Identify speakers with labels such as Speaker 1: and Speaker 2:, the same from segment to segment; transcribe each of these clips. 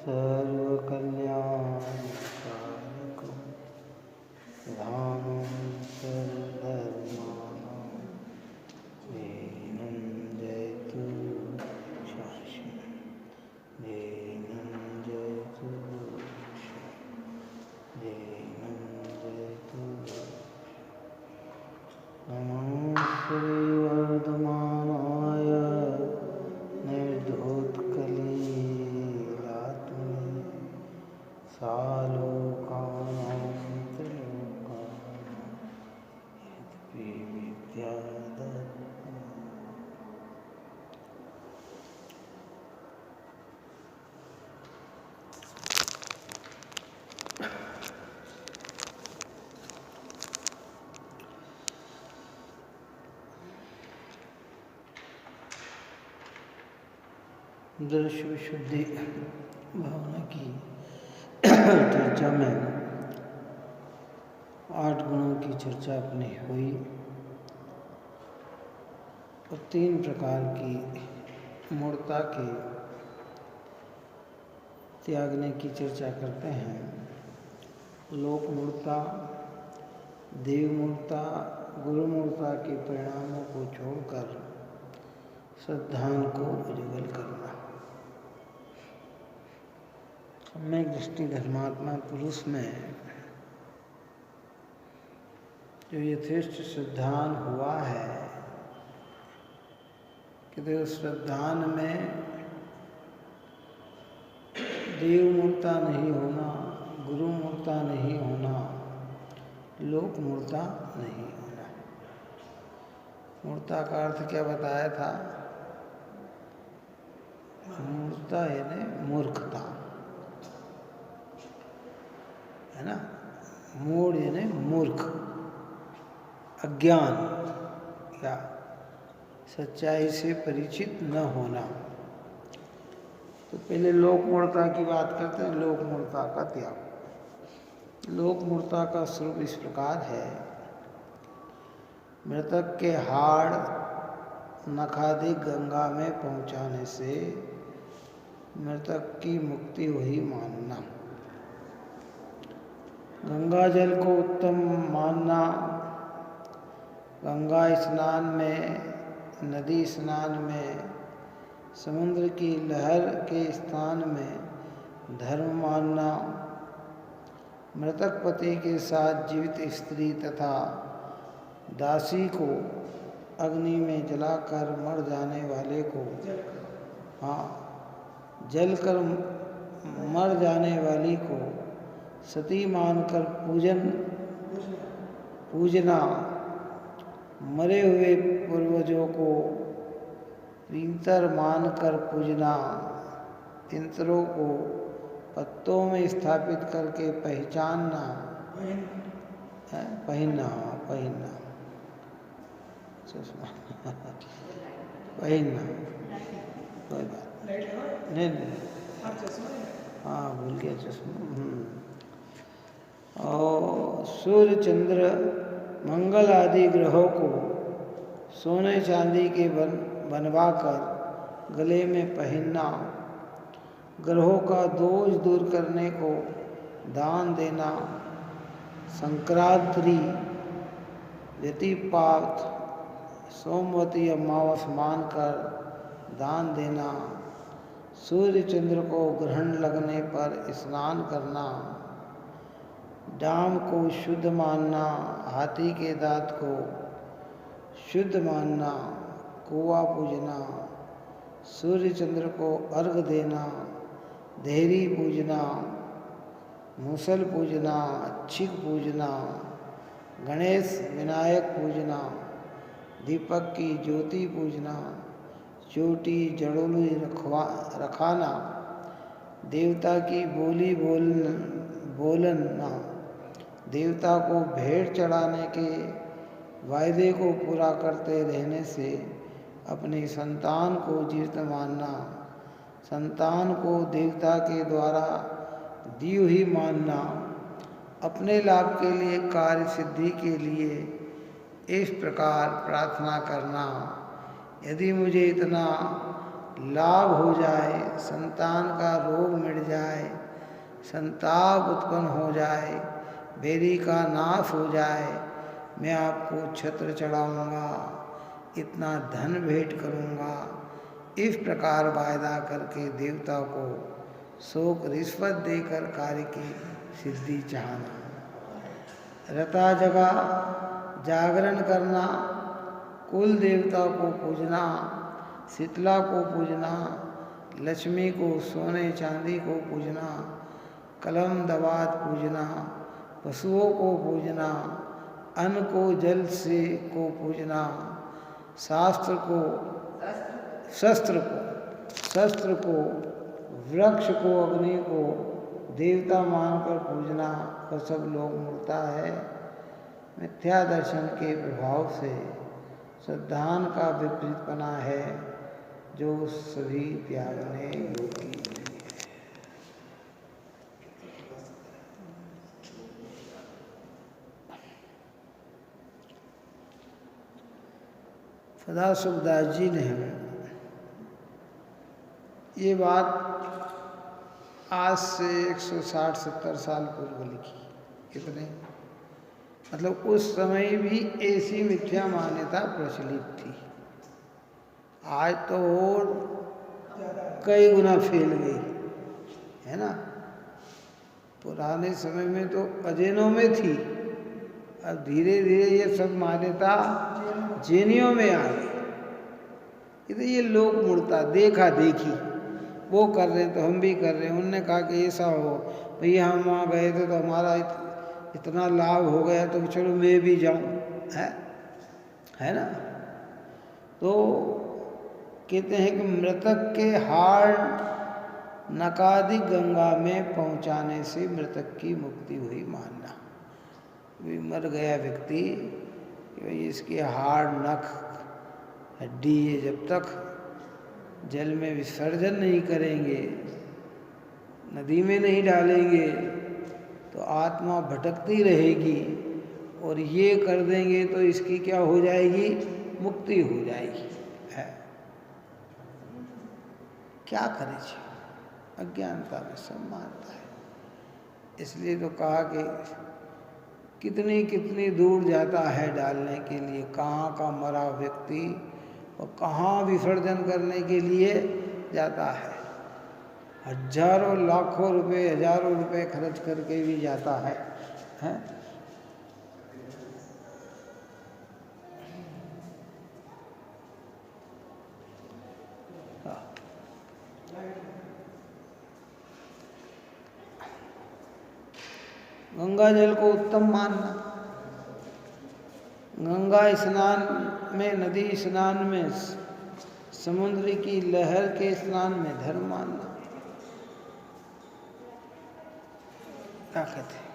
Speaker 1: सर्वकल्याणकारकं धामं सर्वधर्माणां दीनं जयतु शाश्वतं दीनं जयतु दीनं जयतु। नमः श्रीवर्धमानाय निर्धोत्कलीलात्मने सालोकानां त्रिलोकानां यद्यपि विद्यादत्तम्। दृश्य विशुद्धि भावना की चर्चा में 8 गुणों की चर्चा अपनी हुई और 3 प्रकार की मूर्ता के त्यागने की चर्चा करते हैं। लोक मूर्ता, देव मूर्ता, गुरु मूर्ता के परिणामों को छोड़कर श्रद्धान को उज्ज्वल करना। सम्यक दृष्टि धर्मात्मा पुरुष में जो यथेष्ट श्रद्धान हुआ है कि तो श्रद्धान में देव मूर्ता नहीं होना, गुरु मूर्ता नहीं होना, लोक मूर्ता नहीं होना। मूर्ता का अर्थ क्या बताया था? मूर्ता यानी मूर्खता, है ना। मूढ़ यानी मूर्ख, अज्ञान या सच्चाई से परिचित न होना। तो पहले लोक मूर्ता की बात करते हैं। लोक मूर्ता का त्याग। लोक मूर्ता का स्वरूप इस प्रकार है। मृतक के हाड़ नखादि गंगा में पहुंचाने से मृतक की मुक्ति हुई मानना। गंगा जल को उत्तम मानना। गंगा स्नान में, नदी स्नान में, समुद्र की लहर के स्थान में धर्म मानना। मृतक पति के साथ जीवित स्त्री तथा दासी को अग्नि में जलाकर मर जाने वाले को, जलकर मर जाने वाली को सती मानकर पूजना। मरे हुए पूर्वजों को पितर मानकर पूजना। पितरों को पत्तों में स्थापित करके पहचानना, पहनना पहनना, कोई बात नहीं। हाँ, भूल गया चश्मा। और सूर्य, चंद्र, मंगल आदि ग्रहों को सोने चांदी के बनवाकर गले में पहनना। ग्रहों का दोष दूर करने को दान देना। संक्रांति, व्यतिपात, सोमवती अमावस मानकर दान देना। सूर्य चंद्र को ग्रहण लगने पर स्नान करना। डाम को शुद्ध मानना। हाथी के दांत को शुद्ध मानना। कुआ पूजना। सूर्य चंद्र को अर्घ देना। देहरी पूजना। मुसल पूजना। छिक पूजना। गणेश विनायक पूजना। दीपक की ज्योति पूजना। चोटी जड़ोली रखाना। देवता की बोली बोलना। देवता को भेंट चढ़ाने के वायदे को पूरा करते रहने से अपनी संतान को जीवित मानना। संतान को देवता के द्वारा दी हुई मानना। अपने लाभ के लिए, कार्य सिद्धि के लिए इस प्रकार प्रार्थना करना, यदि मुझे इतना लाभ हो जाए, संतान का रोग मिट जाए, संताप उत्पन्न हो जाए, बेरी का नाश हो जाए, मैं आपको छत्र चढ़ाऊंगा, इतना धन भेंट करूंगा। इस प्रकार वायदा करके देवता को शोक रिश्वत देकर कार्य की सिद्धि चाहना। रता जगा जागरण करना, कुल देवता को पूजना, शीतला को पूजना, लक्ष्मी को सोने चांदी को पूजना, कलम दवात पूजना, पशुओं को पूजना, अन्न को जल से को पूजना, शस्त्र को, वृक्ष को, अग्नि को देवता मानकर पूजना वह सब लोग मूर्ता है। मिथ्या दर्शन के प्रभाव से श्रद्धान का विपरीतपना है, जो सभी त्यागने योग्य है। सदा सुखदास जी ने ये बात आज से 160-70 साल पूर्व लिखी। कितने मतलब उस समय भी ऐसी मिथ्या मान्यता प्रचलित थी। आज तो और कई गुना फैल गई है ना। पुराने समय में तो अजैनों में थी, अब धीरे धीरे ये सब मान्यता जैनियों में आ गई। ये लोग मूर्ता देखा देखी वो कर रहे तो हम भी कर रहे हैं। उनने कहा कि ऐसा हो, भैया हम वहाँ गए थे तो हमारा इतना लाभ हो गया तो चलो मैं भी जाऊँ, है ना। तो कहते हैं कि मृतक के हाड़ नकादि गंगा में पहुँचाने से मृतक की मुक्ति हुई मानना। भी मर गया व्यक्ति, इसके हाड़ नख हड्डी ये जब तक जल में विसर्जन नहीं करेंगे, नदी में नहीं डालेंगे तो आत्मा भटकती रहेगी, और ये कर देंगे तो इसकी क्या हो जाएगी, मुक्ति हो जाएगी। है क्या करे, अज्ञानता में सब मानता है। इसलिए तो कहा कि कितनी कितनी दूर जाता है डालने के लिए, कहाँ का मरा व्यक्ति और कहाँ विसर्जन करने के लिए जाता है। हजारों लाखों रुपए, हजारों रुपए खर्च करके भी जाता है, हैं? गंगा जल को उत्तम मानना, गंगा स्नान में, नदी स्नान में, समुद्र की लहर के स्नान में धर्म मानना। क्या कहते हैं,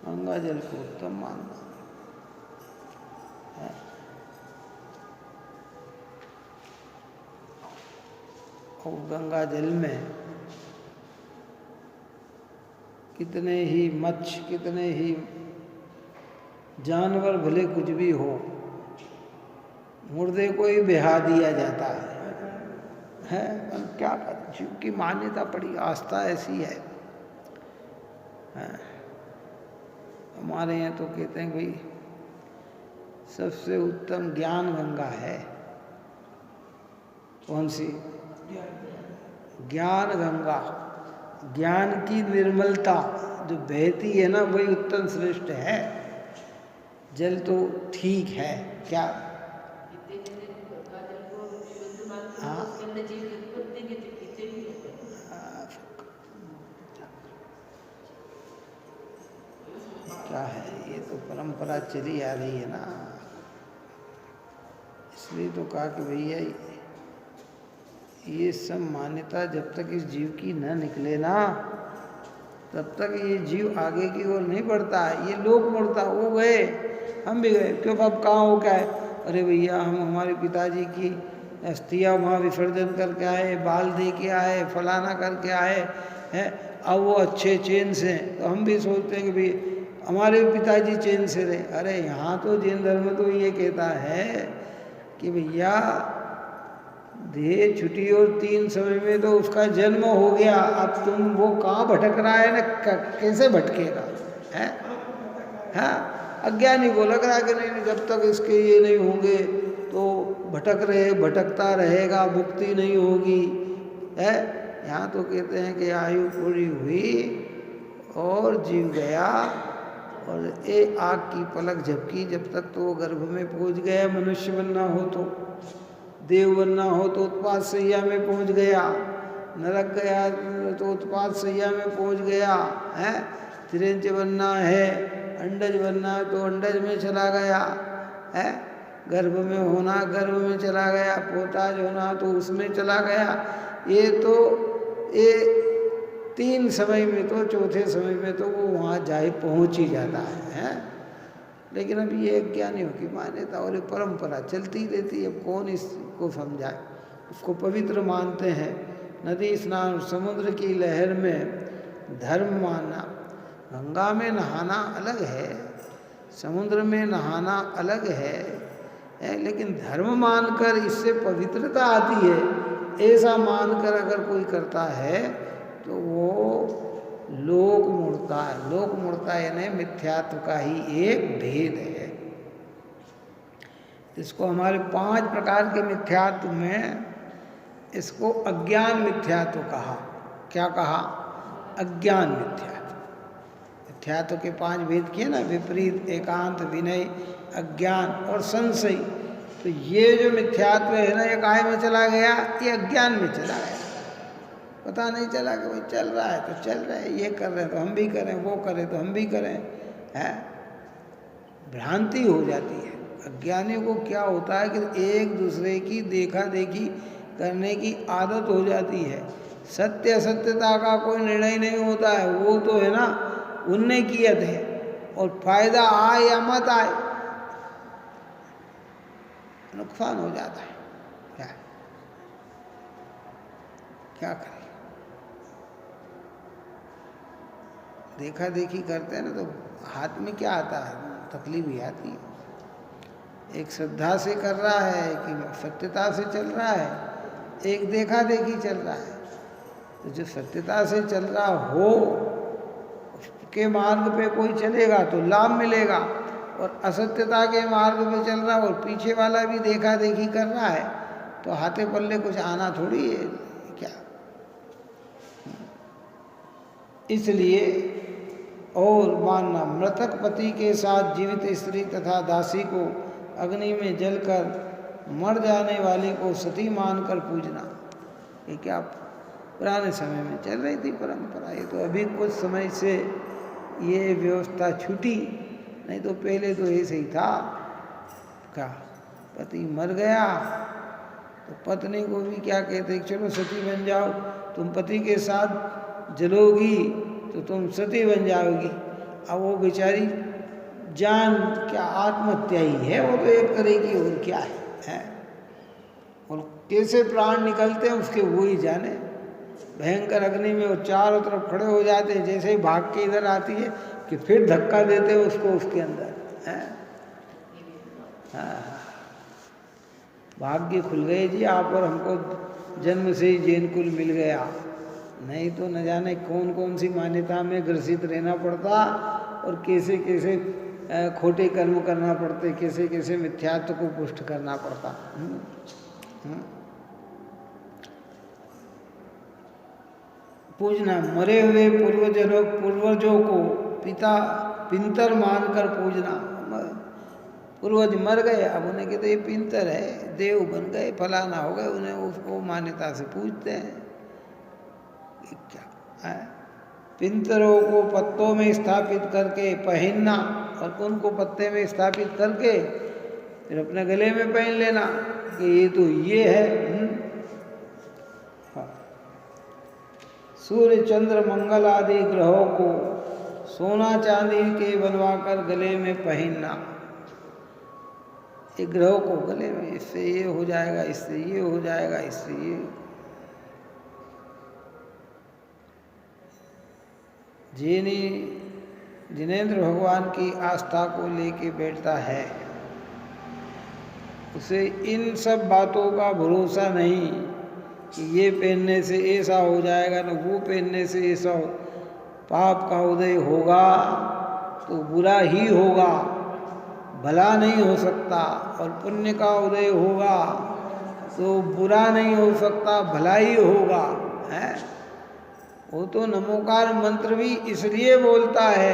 Speaker 1: गंगा जल को उत्तम मानना है। और गंगा जल में कितने ही मच्छ, कितने ही जानवर, भले कुछ भी हो, मुर्दे को ही बहा दिया जाता है। क्या कर, जीव की मान्यता पड़ी, आस्था ऐसी है। हमारे यहाँ तो कहते हैं भाई सबसे उत्तम ज्ञान गंगा है। कौन सी? ज्ञान गंगा, ज्ञान की निर्मलता जो बहती है ना, वही उत्तम श्रेष्ठ है। जल तो ठीक है, क्या हाँ क्या है, ये तो परंपरा चली आ रही है ना। इसलिए तो कहा कि भैया ये सब मान्यता जब तक इस जीव की न निकले ना, तब तक ये जीव आगे की ओर नहीं बढ़ता है। ये लोग मुड़ता, वो गए, हम भी गए, क्यों अब कहाँ हो क्या है, अरे भैया हम हमारे पिताजी की अस्थियाँ वहाँ विसर्जन करके आए, बाल दे के आए, फलाना करके आए हैं, अब वो अच्छे चैन से, तो हम भी सोचते हैं कि भाई हमारे पिताजी चैन से रहे। अरे यहाँ तो जैन धर्म तो ये कहता है कि भैया देह छुटी और 3 समय में तो उसका जन्म हो गया। अब तुम वो कहाँ भटक रहा है ना, कैसे भटकेगा है? हाँ, अज्ञानी को लग रहा है कि नहीं जब तक इसके ये नहीं होंगे तो भटकता रहेगा, मुक्ति नहीं होगी है। यहाँ तो कहते हैं कि आयु पूरी हुई और जीव गया और एक आग की पलक झपकी, जब तक तो वो गर्भ में पहुँच गया। मनुष्य बनना हो तो, देव बनना हो तो उत्पात सैया में पहुँच गया, नरक गया तो उत्पात सैया में पहुँच गया है। तिरंज बनना है, अंडज बनना है तो अंडज में चला गया है। गर्भ में होना, गर्भ में चला गया। पोताज होना तो उसमें चला गया। ये तो ये 3 समय में तो, चौथे समय में तो वो वहाँ पहुँच ही जाता है। लेकिन अब ये ज्ञानियों की मान्यता और ये परंपरा चलती रहती है। अब कौन इसको समझाए? उसको पवित्र मानते हैं। नदी स्नान, समुद्र की लहर में धर्म मानना। गंगा में नहाना अलग है, समुद्र में नहाना अलग है, लेकिन धर्म मानकर इससे पवित्रता आती है, ऐसा मानकर अगर कोई करता है तो वो लोक मूढ़ता है। लोक मूढ़ता यानी मिथ्यात्व का ही एक भेद है। इसको हमारे 5 प्रकार के मिथ्यात्व में इसको अज्ञान मिथ्यात्व कहा। क्या कहा? अज्ञान मिथ्यात्व। मिथ्यात्व के 5 भेद किए ना, विपरीत, एकांत, विनय, अज्ञान और संशय। तो ये जो मिथ्यात्व है ना, ये काहे में चला गया? ये अज्ञान में चला गया। पता नहीं चला कि भाई चल रहा है तो चल रहा है, ये कर रहे हैं तो हम भी करें, वो करें तो हम भी करें है। भ्रांति हो जाती है। अज्ञानियों को क्या होता है कि एक दूसरे की देखा देखी करने की आदत हो जाती है। सत्य असत्यता का कोई निर्णय नहीं होता है। वो तो है ना उन्नयकियत है, और फायदा आए या मत आए नुकसान हो जाता है। क्या करें? देखा देखी करते हैं ना तो हाथ में क्या आता है? तकलीफ ही आती है। एक श्रद्धा से कर रहा है, एक सत्यता से चल रहा है, एक देखा देखी चल रहा है। तो जो सत्यता से चल रहा हो के मार्ग पे कोई चलेगा तो लाभ मिलेगा, और असत्यता के मार्ग पे चल रहा और पीछे वाला भी देखा देखी कर रहा है तो हाथे पल्ले कुछ आना थोड़ी है क्या। इसलिए और मानना, मृतक पति के साथ जीवित स्त्री तथा दासी को अग्नि में जलकर मर जाने वाले को सती मानकर पूजना। ये क्या पुराने समय में चल रही थी परंपरा। ये तो अभी कुछ समय से ये व्यवस्था छूटी, नहीं तो पहले तो ऐसे ही था। क्या पति मर गया तो पत्नी को भी क्या कहते, चलो सती बन जाओ, तुम पति के साथ जलोगी तो तुम सती बन जाओगी। अब वो बेचारी जान क्या आत्महत्या ही है, वो तो एक तरह की, और क्या है? और कैसे प्राण निकलते हैं उसके वो ही जाने। भयंकर अग्नि में वो चारों तरफ खड़े हो जाते हैं, जैसे ही भाग के इधर आती है कि फिर धक्का देते हैं उसको उसके अंदर है। हाँ, भाग्य खुल गए जी आप और हमको जन्म से ही जैन कुल मिल गया, नहीं तो न जाने कौन कौन सी मान्यता में ग्रसित रहना पड़ता और कैसे कैसे खोटे कर्म करना पड़ते, कैसे कैसे मिथ्यात्व को पुष्ट करना पड़ता। पूजना, मरे हुए पूर्वजों को पिंतर मानकर पूजना। पूर्वज मर गए, अब उन्हें कहते ये पिंतर है, देव बन गए, फलाना हो गए, उन्हें उसको मान्यता से पूजते हैं। क्या है? पिंतरों को पत्तों में स्थापित करके पहनना, और उनको पत्ते में स्थापित करके फिर अपने गले में पहन लेना कि ये तो ये है। हाँ। सूर्य चंद्र मंगल आदि ग्रहों को सोना चांदी के बनवाकर गले में पहनना। एक ग्रहों को गले में, इससे ये हो जाएगा, इससे ये हो जाएगा, इससे ये। जिनेंद्र भगवान की आस्था को लेके बैठता है उसे इन सब बातों का भरोसा नहीं कि ये पहनने से ऐसा हो जाएगा ना वो पहनने से ऐसा हो। पाप का उदय होगा तो बुरा ही होगा, भला नहीं हो सकता, और पुण्य का उदय होगा तो बुरा नहीं हो सकता, भला ही होगा है। वो तो नमोकार मंत्र भी इसलिए बोलता है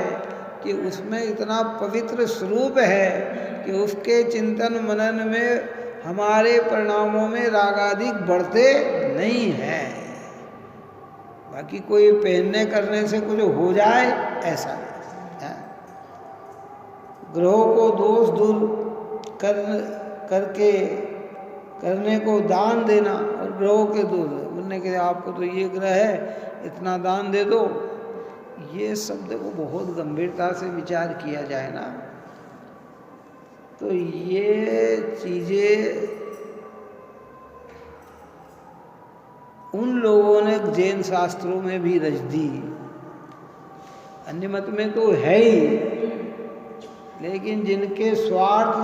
Speaker 1: कि उसमें इतना पवित्र स्वरूप है कि उसके चिंतन मनन में हमारे परिणामों में रागादिक बढ़ते नहीं है। बाकी कोई पहनने करने से कुछ हो जाए ऐसा नहीं है। ग्रहों को दोष दूर करने को दान देना, और ग्रहों के दोष बोलने के आपको तो ये ग्रह है इतना दान दे दो, ये शब्द को बहुत गंभीरता से विचार किया जाए ना तो ये चीजें उन लोगों ने जैन शास्त्रों में भी रच दी, अन्य मत में तो है ही, लेकिन जिनके स्वार्थ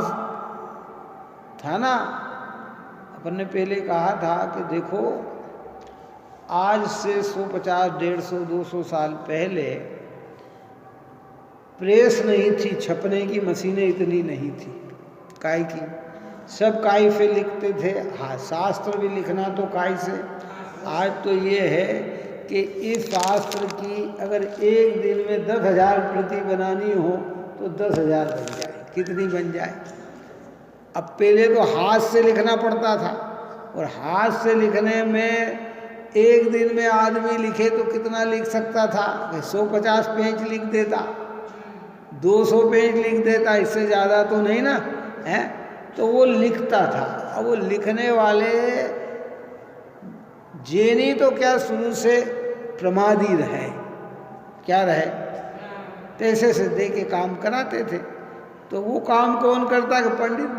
Speaker 1: था ना, अपन ने पहले कहा था कि देखो आज से 150, 150, 200 साल पहले प्रेस नहीं थी, छपने की मशीनें इतनी नहीं थी, काई की सब काई से लिखते थे। हाँ, शास्त्र भी लिखना तो काई से। आज तो ये है कि इस शास्त्र की अगर एक दिन में 10,000 प्रति बनानी हो तो 10,000 बन जाए, कितनी बन जाए। अब पहले तो हाथ से लिखना पड़ता था, और हाथ से लिखने में एक दिन में आदमी लिखे तो कितना लिख सकता था, 150 पेज लिख देता, 200 पेज लिख देता, इससे ज़्यादा तो नहीं ना है। तो वो लिखता था। अब वो लिखने वाले जैनी तो क्या शुरू से प्रमादी रहे, क्या रहे, पैसे से दे के काम कराते थे। तो वो काम कौन करता कि पंडित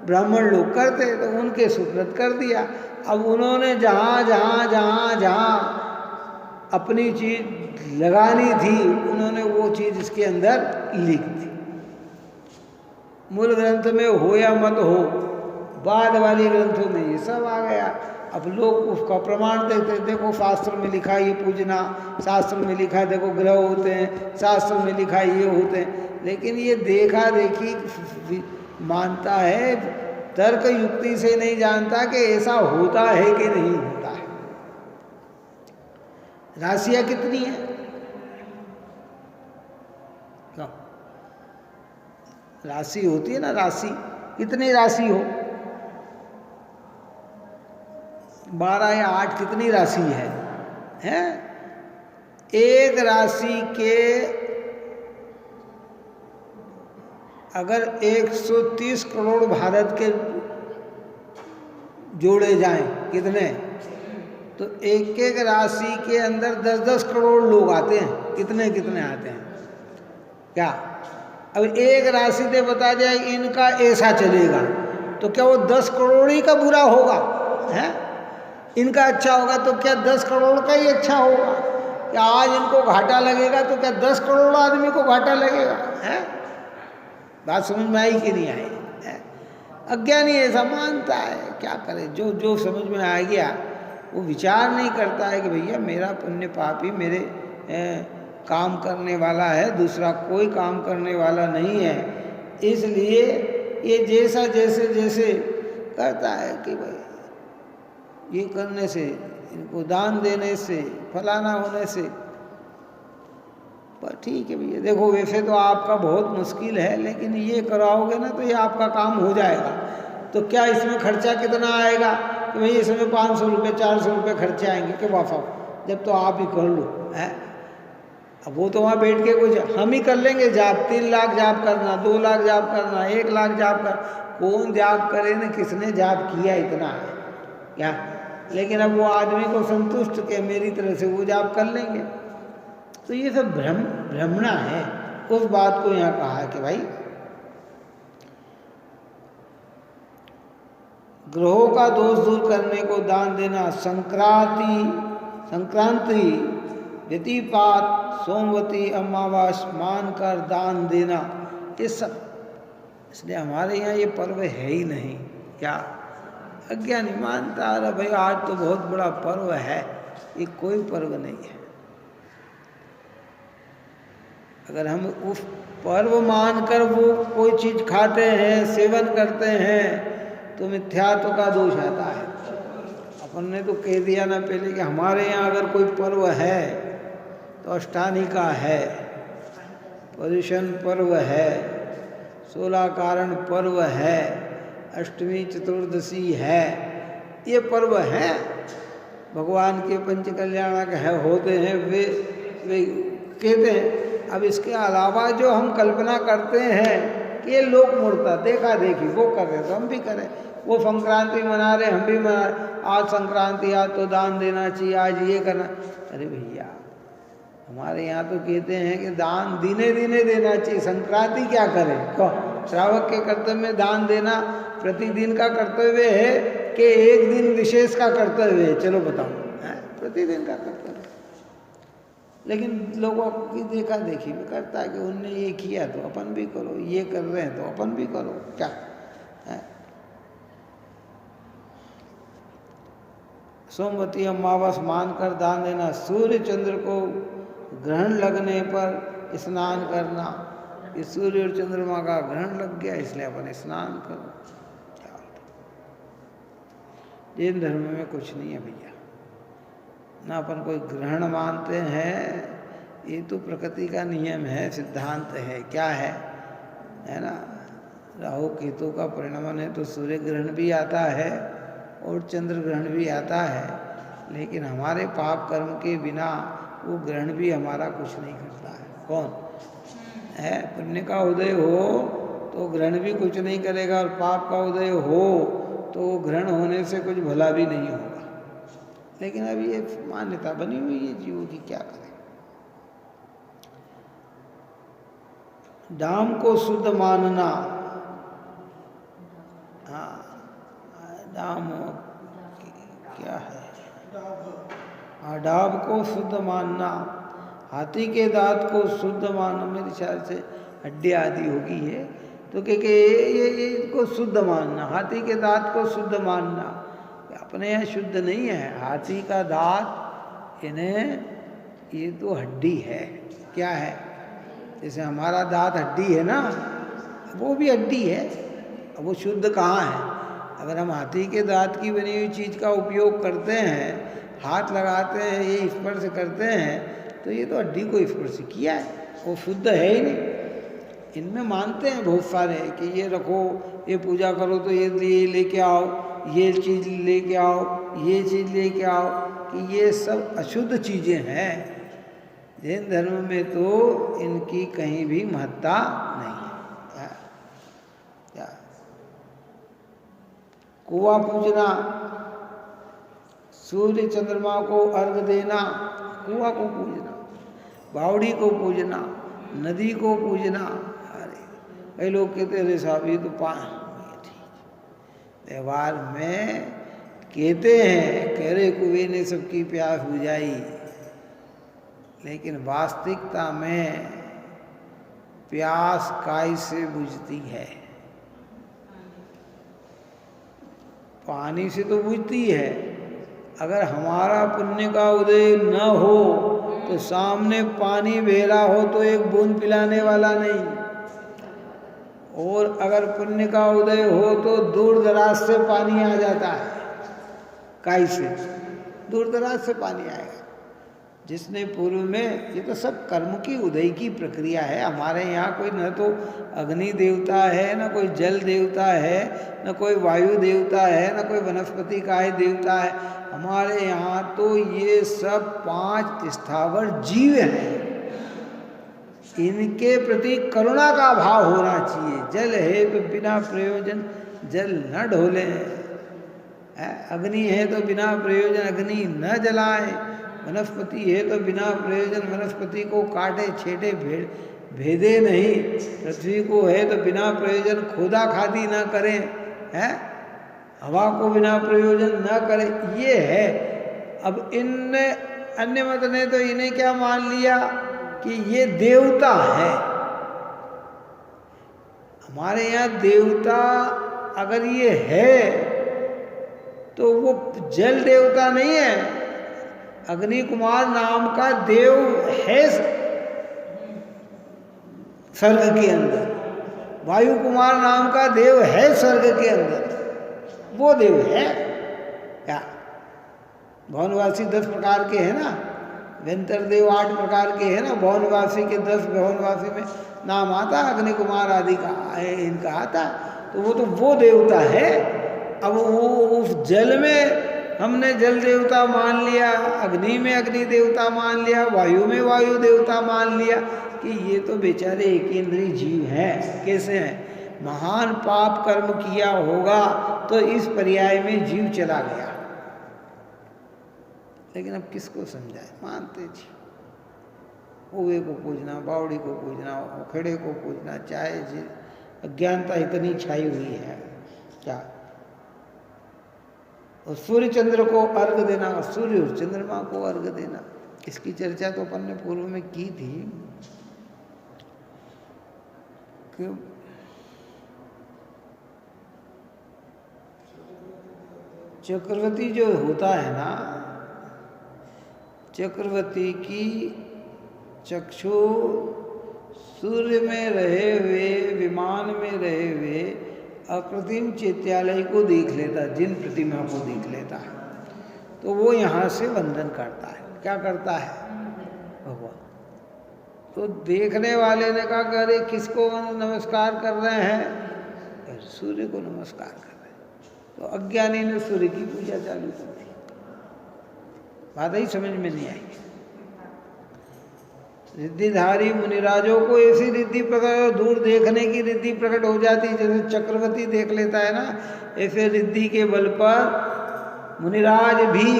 Speaker 1: ब्राह्मण लोग करते, तो उनके सुपुर्द कर दिया। अब उन्होंने जहाँ जहाँ जहाँ जहाँ अपनी चीज लगानी थी उन्होंने वो चीज इसके अंदर लिख दी। मूल ग्रंथ में हो या मत हो, बाद वाले ग्रंथों में ये सब आ गया। अब लोग उसका प्रमाण देते, देखो शास्त्र में लिखा ये पूजना, शास्त्र में लिखा देखो ग्रह होते हैं, शास्त्र में लिखा ये होते हैं। लेकिन ये देखा देखी मानता है, तर्क युक्ति से नहीं जानता कि ऐसा होता है कि नहीं होता है। राशियां कितनी है, क्या राशि होती है ना, राशि कितनी राशि हो, 12 या 8 कितनी राशि है, हैं? एक राशि के अगर 130 करोड़ भारत के जोड़े जाएं, कितने, तो एक एक राशि के अंदर 10-10 करोड़ लोग आते हैं, कितने कितने आते हैं क्या। अब एक राशि से बता जाए इनका ऐसा चलेगा, तो क्या वो 10 करोड़ ही का बुरा होगा, है? इनका अच्छा होगा तो क्या 10 करोड़ का ही अच्छा होगा? क्या आज इनको घाटा लगेगा तो क्या 10 करोड़ आदमी को घाटा लगेगा, है? बात समझ में आई कि नहीं आई, है? अज्ञानी ऐसा मानता है, क्या करे, जो जो समझ में आ गया वो विचार नहीं करता है कि भैया मेरा पुण्य पापी मेरे काम करने वाला है, दूसरा कोई काम करने वाला नहीं है। इसलिए ये जैसा जैसे जैसे करता है कि भाई ये करने से, इनको दान देने से, फलाना होने से, पर ठीक है भैया देखो वैसे तो आपका बहुत मुश्किल है, लेकिन ये कराओगे ना तो ये आपका काम हो जाएगा। तो क्या इसमें खर्चा कितना आएगा कि भाई इसमें 500 रुपये 400 रुपये खर्चे आएंगे कि वाफा, जब तो आप ही कर लो, है? अब वो तो वहाँ बैठ के कुछ हम ही कर लेंगे जाप, 3 लाख जाप करना, 2 लाख जाप करना, 1 लाख जाप कर, कौन जाप करे ना, किसने जाप किया इतना है क्या। लेकिन अब वो आदमी को संतुष्ट के मेरी तरह से वो जाप कर लेंगे। तो ये सब भ्रमणा है। उस बात को यहाँ कहा है कि भाई ग्रहों का दोष दूर करने को दान देना, संक्रांति व्यतिपात, सोमवती अमावास मानकर दान देना, ये सब, इसलिए हमारे यहाँ ये पर्व है ही नहीं। क्या अज्ञानी मानता, अरे भाई आज तो बहुत बड़ा पर्व है, ये कोई पर्व नहीं है। अगर हम उस पर्व मानकर वो कोई चीज खाते हैं, सेवन करते हैं, तो मिथ्यात्व का दोष आता है। अपन ने तो कह दिया ना पहले कि हमारे यहाँ अगर कोई पर्व है तो अष्टानी का है, पर्युषण पर्व है, 16 कारण पर्व है, अष्टमी चतुर्दशी है, ये पर्व है भगवान के पंच कल्याणक है होते हैं, वे कहते हैं। अब इसके अलावा जो हम कल्पना करते हैं कि ये लोक मूर्ता देखा देखी वो कर रहे तो हम भी करें, वो संक्रांति मना रहे हम भी मना रहे, आज संक्रांति आज तो दान देना चाहिए, आज ये करना। अरे भैया हमारे यहाँ तो कहते हैं कि दान दिने दिने देना चाहिए, संक्रांति क्या करें? कहो श्रावक के कर्तव्य में दान देना प्रतिदिन का कर्तव्य है कि एक दिन विशेष का कर्तव्य है? चलो बताओ, प्रतिदिन का कर्तव्य। लेकिन लोगों की देखा देखी भी करता है कि उनने ये किया तो अपन भी करो, ये कर रहे हैं तो अपन भी करो, क्या है? सोमवती अमावस मानकर दान देना, सूर्य चंद्र को ग्रहण लगने पर स्नान करना, ये सूर्य और चंद्रमा का ग्रहण लग गया इसलिए अपन स्नान करो। जैन धर्म में कुछ नहीं है भैया, ना अपन कोई ग्रहण मानते हैं, ये तो प्रकृति का नियम है, सिद्धांत है, क्या है ना? राहु केतु का परिणमन है तो सूर्य ग्रहण भी आता है और चंद्र ग्रहण भी आता है, लेकिन हमारे पाप कर्म के बिना वो ग्रहण भी हमारा कुछ नहीं करता है। कौन है? पुण्य का उदय हो तो ग्रहण भी कुछ नहीं करेगा, और पाप का उदय हो तो ग्रहण होने से कुछ भला भी नहीं होगा। लेकिन अब ये मान्यता बनी हुई है जीवों की, क्या करें? डाम को शुद्ध मानना, हाँ डाम क्या है? डाब को शुद्ध मानना, हाथी के दांत को शुद्ध मानना, मेरे ख्याल से हड्डी आदि होगी ये, तो ये इनको शुद्ध मानना, हाथी के दांत को शुद्ध मानना। अपने यहाँ शुद्ध नहीं है हाथी का दांत, इन्हें ये तो हड्डी है, क्या है? जैसे हमारा दांत हड्डी है ना, वो भी हड्डी है, अब वो शुद्ध कहाँ है? अगर हम हाथी के दांत की बनी हुई चीज़ का उपयोग करते हैं, हाथ लगाते हैं, ये स्पर्श करते हैं, तो ये तो हड्डी को स्पर्श किया है, वो शुद्ध है ही नहीं। इनमें मानते हैं बहुत सारे कि ये रखो, ये पूजा करो तो ये लेके आओ, ये चीज़ लेके आओ, ये चीज़ लेके आओ, कि ये सब अशुद्ध चीज़ें हैं। जैन धर्म में तो इनकी कहीं भी महत्ता नहीं है। क्या? कुआं पूजना, सूर्य चंद्रमा को अर्घ देना, कुआं को पूजना, बावड़ी को पूजना, नदी को पूजना। अरे कई लोग कहते अरे साहब ये तो त्यौहार में कहते हैं कह रहे कुएं ने सबकी प्यास बुझाई, लेकिन वास्तविकता में प्यास काई से बुझती है? पानी से तो बुझती है। अगर हमारा पुण्य का उदय न हो तो सामने पानी बह रहा हो तो एक बूंद पिलाने वाला नहीं, और अगर पुण्य का उदय हो तो दूर दराज से पानी आ जाता है। काई से दूर दराज से पानी आएगा। जिसने पूर्व में, ये तो सब कर्म की उदय की प्रक्रिया है। हमारे यहाँ कोई न तो अग्नि देवता है, न कोई जल देवता है, न कोई वायु देवता है, न कोई वनस्पति काय देवता है। हमारे यहाँ तो ये सब 5 स्थावर जीव हैं। इनके प्रति करुणा का भाव होना चाहिए। जल है तो बिना प्रयोजन जल न ढोलें, अग्नि है तो बिना प्रयोजन अग्नि न जलाएं, वनस्पति है तो बिना प्रयोजन वनस्पति को काटे छेटे भेदे नहीं, पृथ्वी को है तो बिना प्रयोजन खोदा खादी न करें, हवा को बिना प्रयोजन न करें। ये है। अब इन अन्य मत ने तो इन्हें क्या मान लिया कि ये देवता है। हमारे यहाँ देवता अगर ये है तो वो जल देवता नहीं है, अग्नि कुमार नाम का देव है स्वर्ग के अंदर, वायु कुमार नाम का देव है स्वर्ग के अंदर, वो देव है क्या? भवनवासी 10 प्रकार के हैं ना, व्यंतर देव 8 प्रकार के हैं ना, भवनवासी के 10 भवनवासी में नाम आता, अग्नि कुमार आदि का इनका आता, तो वो देवता है। अब वो उस जल में हमने जल देवता मान लिया, अग्नि में अग्नि देवता मान लिया, वायु में वायु देवता मान लिया कि ये तो बेचारे एकेंद्रीय जीव हैं। कैसे हैं? महान पाप कर्म किया होगा तो इस पर्याय में जीव चला गया। लेकिन अब किसको समझाए? मानते जी, कुएं को पूजना, बावड़ी को पूजना, उखेड़े को पूजना, चाहे जी अज्ञानता इतनी छाई हुई है क्या? और सूर्य चंद्र को अर्घ देना, सूर्य और चंद्रमा को अर्घ देना, इसकी चर्चा तो अपन ने पूर्व में की थी कि चक्रवर्ती जो होता है ना, चक्रवर्ती की चक्षु सूर्य में रहे हुए, विमान में रहे हुए अकृत्रिम चैत्यालय को देख लेता, जिन प्रतिमा को देख लेता है तो वो यहाँ से वंदन करता है। क्या करता है? भगवान। तो देखने वाले ने कहा कि अरे किसको नमस्कार कर रहे हैं? सूर्य को नमस्कार कर रहे हैं। तो अज्ञानी ने सूर्य की पूजा चालू कर दी। बात ही समझ में नहीं आई। रिद्धिधारी मुनिराजों को ऐसी रिद्धि प्रकट, दूर देखने की रिद्धि प्रकट हो जाती, जैसे चक्रवर्ती देख लेता है ना, ऐसे रिद्धि के बल पर मुनिराज भी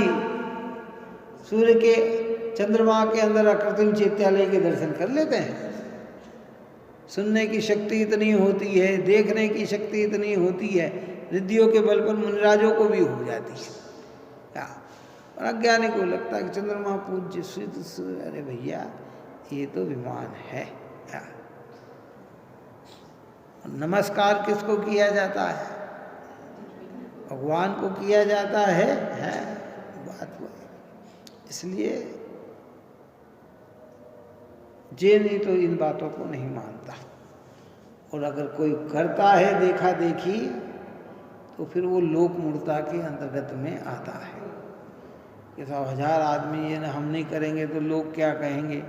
Speaker 1: सूर्य के, चंद्रमा के अंदर अकृत्रिम चैत्यालय के दर्शन कर लेते हैं। सुनने की शक्ति इतनी होती है, देखने की शक्ति इतनी होती है, रिद्धियों के बल पर मुनिराजों को भी हो जाती है क्या? और अज्ञानी को लगता है कि चंद्रमा पूज्य सूर्य, अरे भैया ये तो विमान है क्या? नमस्कार किसको किया जाता है? भगवान को किया जाता है बात वो है। इसलिए जे नहीं तो इन बातों को नहीं मानता, और अगर कोई करता है देखा देखी तो फिर वो लोक मूर्ता के अंतर्गत में आता है कि 100,000 आदमी ये ना हम नहीं करेंगे तो लोग क्या कहेंगे।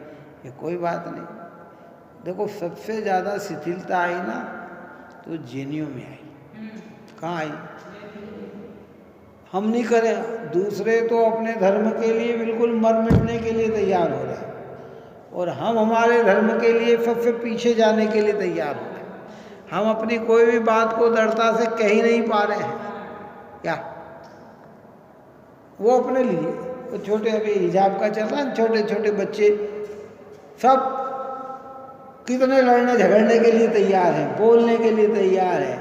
Speaker 1: ये कोई बात नहीं। देखो सबसे ज़्यादा शिथिलता आई ना तो जैनियों में आई। कहाँ आई? हम नहीं करें, दूसरे तो अपने धर्म के लिए बिल्कुल मर मिटने के लिए तैयार हो रहे हैं, और हम हमारे धर्म के लिए सबसे पीछे जाने के लिए तैयार हो रहे हैं। हम अपनी कोई भी बात को दृढ़ता से कह ही नहीं पा रहे हैं क्या? वो अपने लिए, वो छोटे, अभी हिजाब का चल रहा है, छोटे छोटे बच्चे सब कितने लड़ने झगड़ने के लिए तैयार हैं, बोलने के लिए तैयार हैं,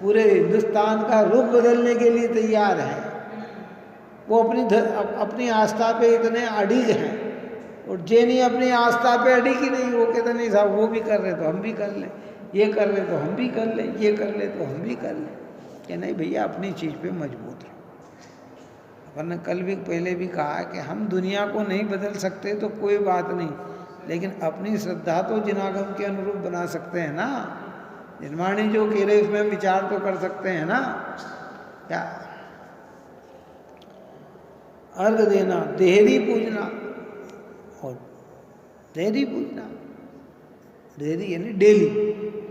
Speaker 1: पूरे हिंदुस्तान का रुख बदलने के लिए तैयार हैं। वो अपनी आस्था पे इतने अडिग हैं, और जैनी अपनी आस्था पे अडिग ही नहीं। वो कहते नहीं साहब वो भी कर रहे तो हम भी कर लें, ये कर रहे तो हम भी कर लें, ये कर ले तो हम भी कर लें। कि नहीं भैया, अपनी चीज़ पे मजबूत रहो। अपन ने कल भी पहले भी कहा कि हम दुनिया को नहीं बदल सकते तो कोई बात नहीं, लेकिन अपनी श्रद्धा तो जिनागम के अनुरूप बना सकते हैं ना। निर्माणी जो कह रहे उसमें विचार तो कर सकते हैं ना क्या? अर्घ देना, देहरी पूजना, और देहरी पूजना, देहरी यानी डेली,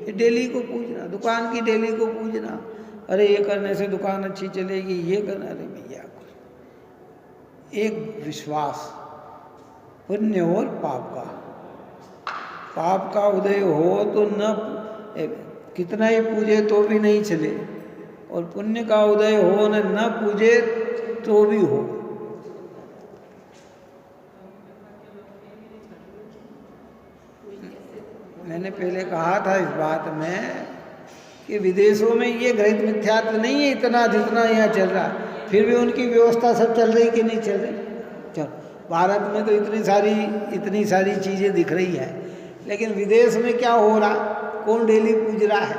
Speaker 1: ये डेली को पूजना, दुकान की डेली को पूजना। अरे ये करने से दुकान अच्छी चलेगी, ये करना, अरे भैया एक विश्वास पुण्य और पाप का उदय हो तो न कितना ही पूजे तो भी नहीं चले, और पुण्य का उदय हो न पूजे तो भी हो। मैंने पहले कहा था इस बात में कि विदेशों में ये ग्रहित मिथ्यात्व नहीं है इतना जितना यहाँ चल रहा है, फिर भी उनकी व्यवस्था सब चल रही कि नहीं चल रही? चल, भारत में तो इतनी सारी चीज़ें दिख रही है, लेकिन विदेश में क्या हो रहा? कौन डेली पूज रहा है?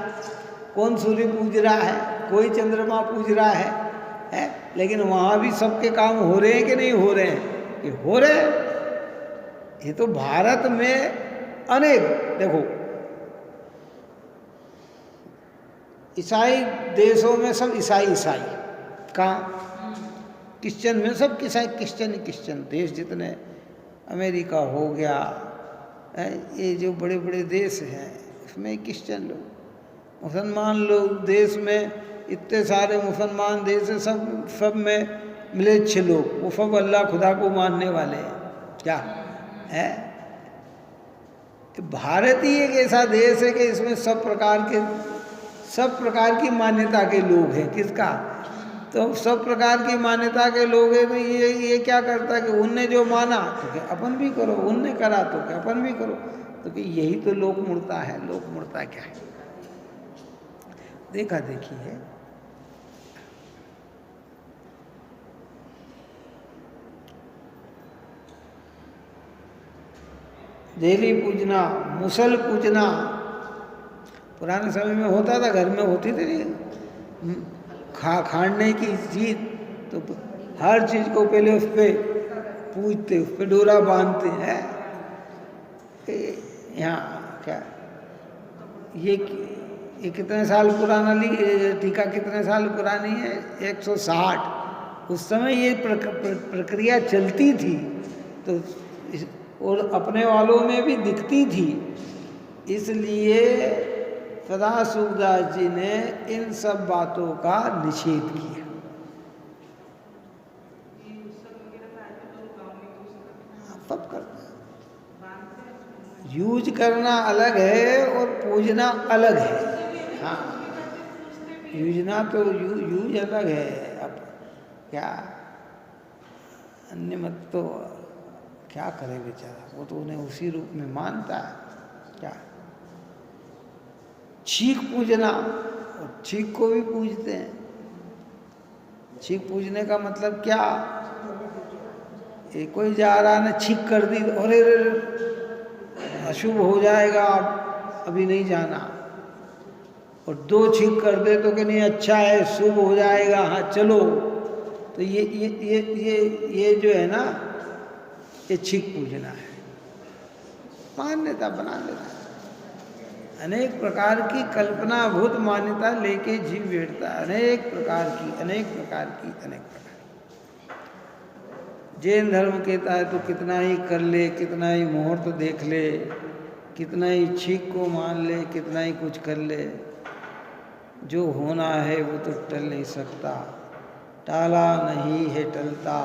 Speaker 1: कौन सूर्य पूज रहा है? कोई चंद्रमा पूज रहा है? लेकिन वहाँ भी सबके काम हो रहे हैं कि नहीं हो रहे हैं? ये हो रहे हैं। ये तो भारत में अनेक, देखो ईसाई देशों में सब ईसाई कहाँ? क्रिश्चियन में सब क्रिश्चियन देश जितने, अमेरिका हो गया, ये जो बड़े बड़े देश हैं उसमें क्रिश्चियन लोग, मुसलमान लोग देश में इतने सारे मुसलमान देश है, सब में मिले लोग, वो सब अल्लाह खुदा को मानने वाले हैं। क्या है? भारत ही एक ऐसा देश है कि इसमें सब प्रकार की मान्यता के लोग हैं। किसका? तो सब प्रकार की मान्यता के लोग हैं। तो ये क्या करता है कि उनने जो माना तो क्या अपन भी करो, उनने करा तो क्या अपन भी करो। तो कि यही तो लोक मूर्ता है। लोक मूर्ता क्या है? देखा देखी है। देवी पूजना, मुसल पूजना पुराने समय में होता था, घर में होती थी खाने की चीज, तो हर चीज को पहले उस पर पूजते, उस पर डोरा बांधते हैं। यहाँ क्या ये कितने साल पुराना टीका कितने साल पुरानी है? 160। उस समय ये प्रक्रिया चलती थी तो और अपने वालों में भी दिखती थी। इसलिए सदाशिवदास जी ने इन सब बातों का निषेध किया। सब करना, यूज करना अलग है और पूजना अलग है। हाँ, यूजना तो यूज अलग है। अब क्या अन्य मत तो क्या करे बेचारा, वो तो उन्हें उसी रूप में मानता है। क्या छीक पूजना, और छीक को भी पूजते हैं। छीक पूजने का मतलब क्या? ये कोई जा रहा ना, छीक कर दी, अरे अशुभ हो जाएगा, अभी नहीं जाना। और 2 छीक कर दे तो कि नहीं अच्छा है, शुभ हो जाएगा, हाँ चलो। तो ये जो है ना, ये छीक पूजना है, मान्यता बना लेना। अनेक प्रकार की कल्पनाभूत मान्यता लेके जीव बैठता है, अनेक प्रकार। जैन धर्म कहता है तो कितना ही कर ले, कितना ही मुहूर्त देख ले, कितना ही छीक को मान ले, कितना ही कुछ कर ले, जो होना है वो तो टल नहीं सकता, टाला नहीं है टलता,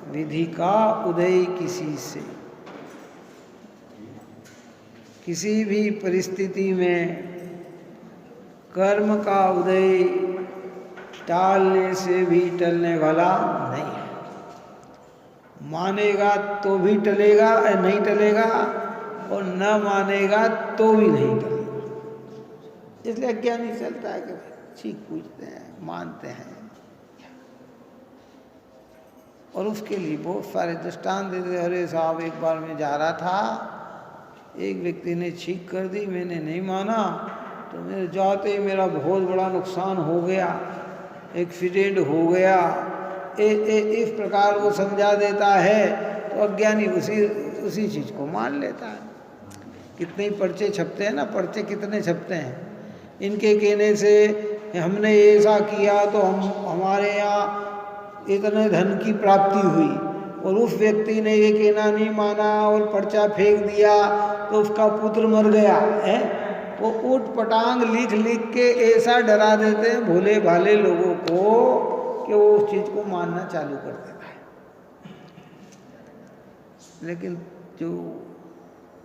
Speaker 1: विधि का उदय किसी से। किसी भी परिस्थिति में कर्म का उदय टालने से भी टलने वाला नहीं है। मानेगा तो भी टलेगा, नहीं टलेगा, और न मानेगा तो भी नहीं टलेगा। इसलिए अज्ञानी चलता है कि ठीक पूछते हैं, मानते हैं, और उसके लिए बहुत सारे दृष्टांत देते। अरे साहब, एक बार मैं जा रहा था, एक व्यक्ति ने छीक कर दी, मैंने नहीं माना, तो मेरे जाते ही मेरा बहुत बड़ा नुकसान हो गया, एक्सीडेंट हो गया। इस प्रकार वो समझा देता है, तो अज्ञानी उसी चीज़ को मान लेता है। कितने ही पर्चे छपते हैं ना, पर्चे कितने छपते हैं इनके कहने से, हमने ऐसा किया तो हमारे यहाँ इतने धन की प्राप्ति हुई, और उस व्यक्ति ने ये कहना नहीं माना और पर्चा फेंक दिया तो उसका पुत्र मर गया है। वो ऊट पटांग लिख के ऐसा डरा देते हैं भोले भाले लोगों को कि वो उस चीज़ को मानना चालू कर देता है। लेकिन जो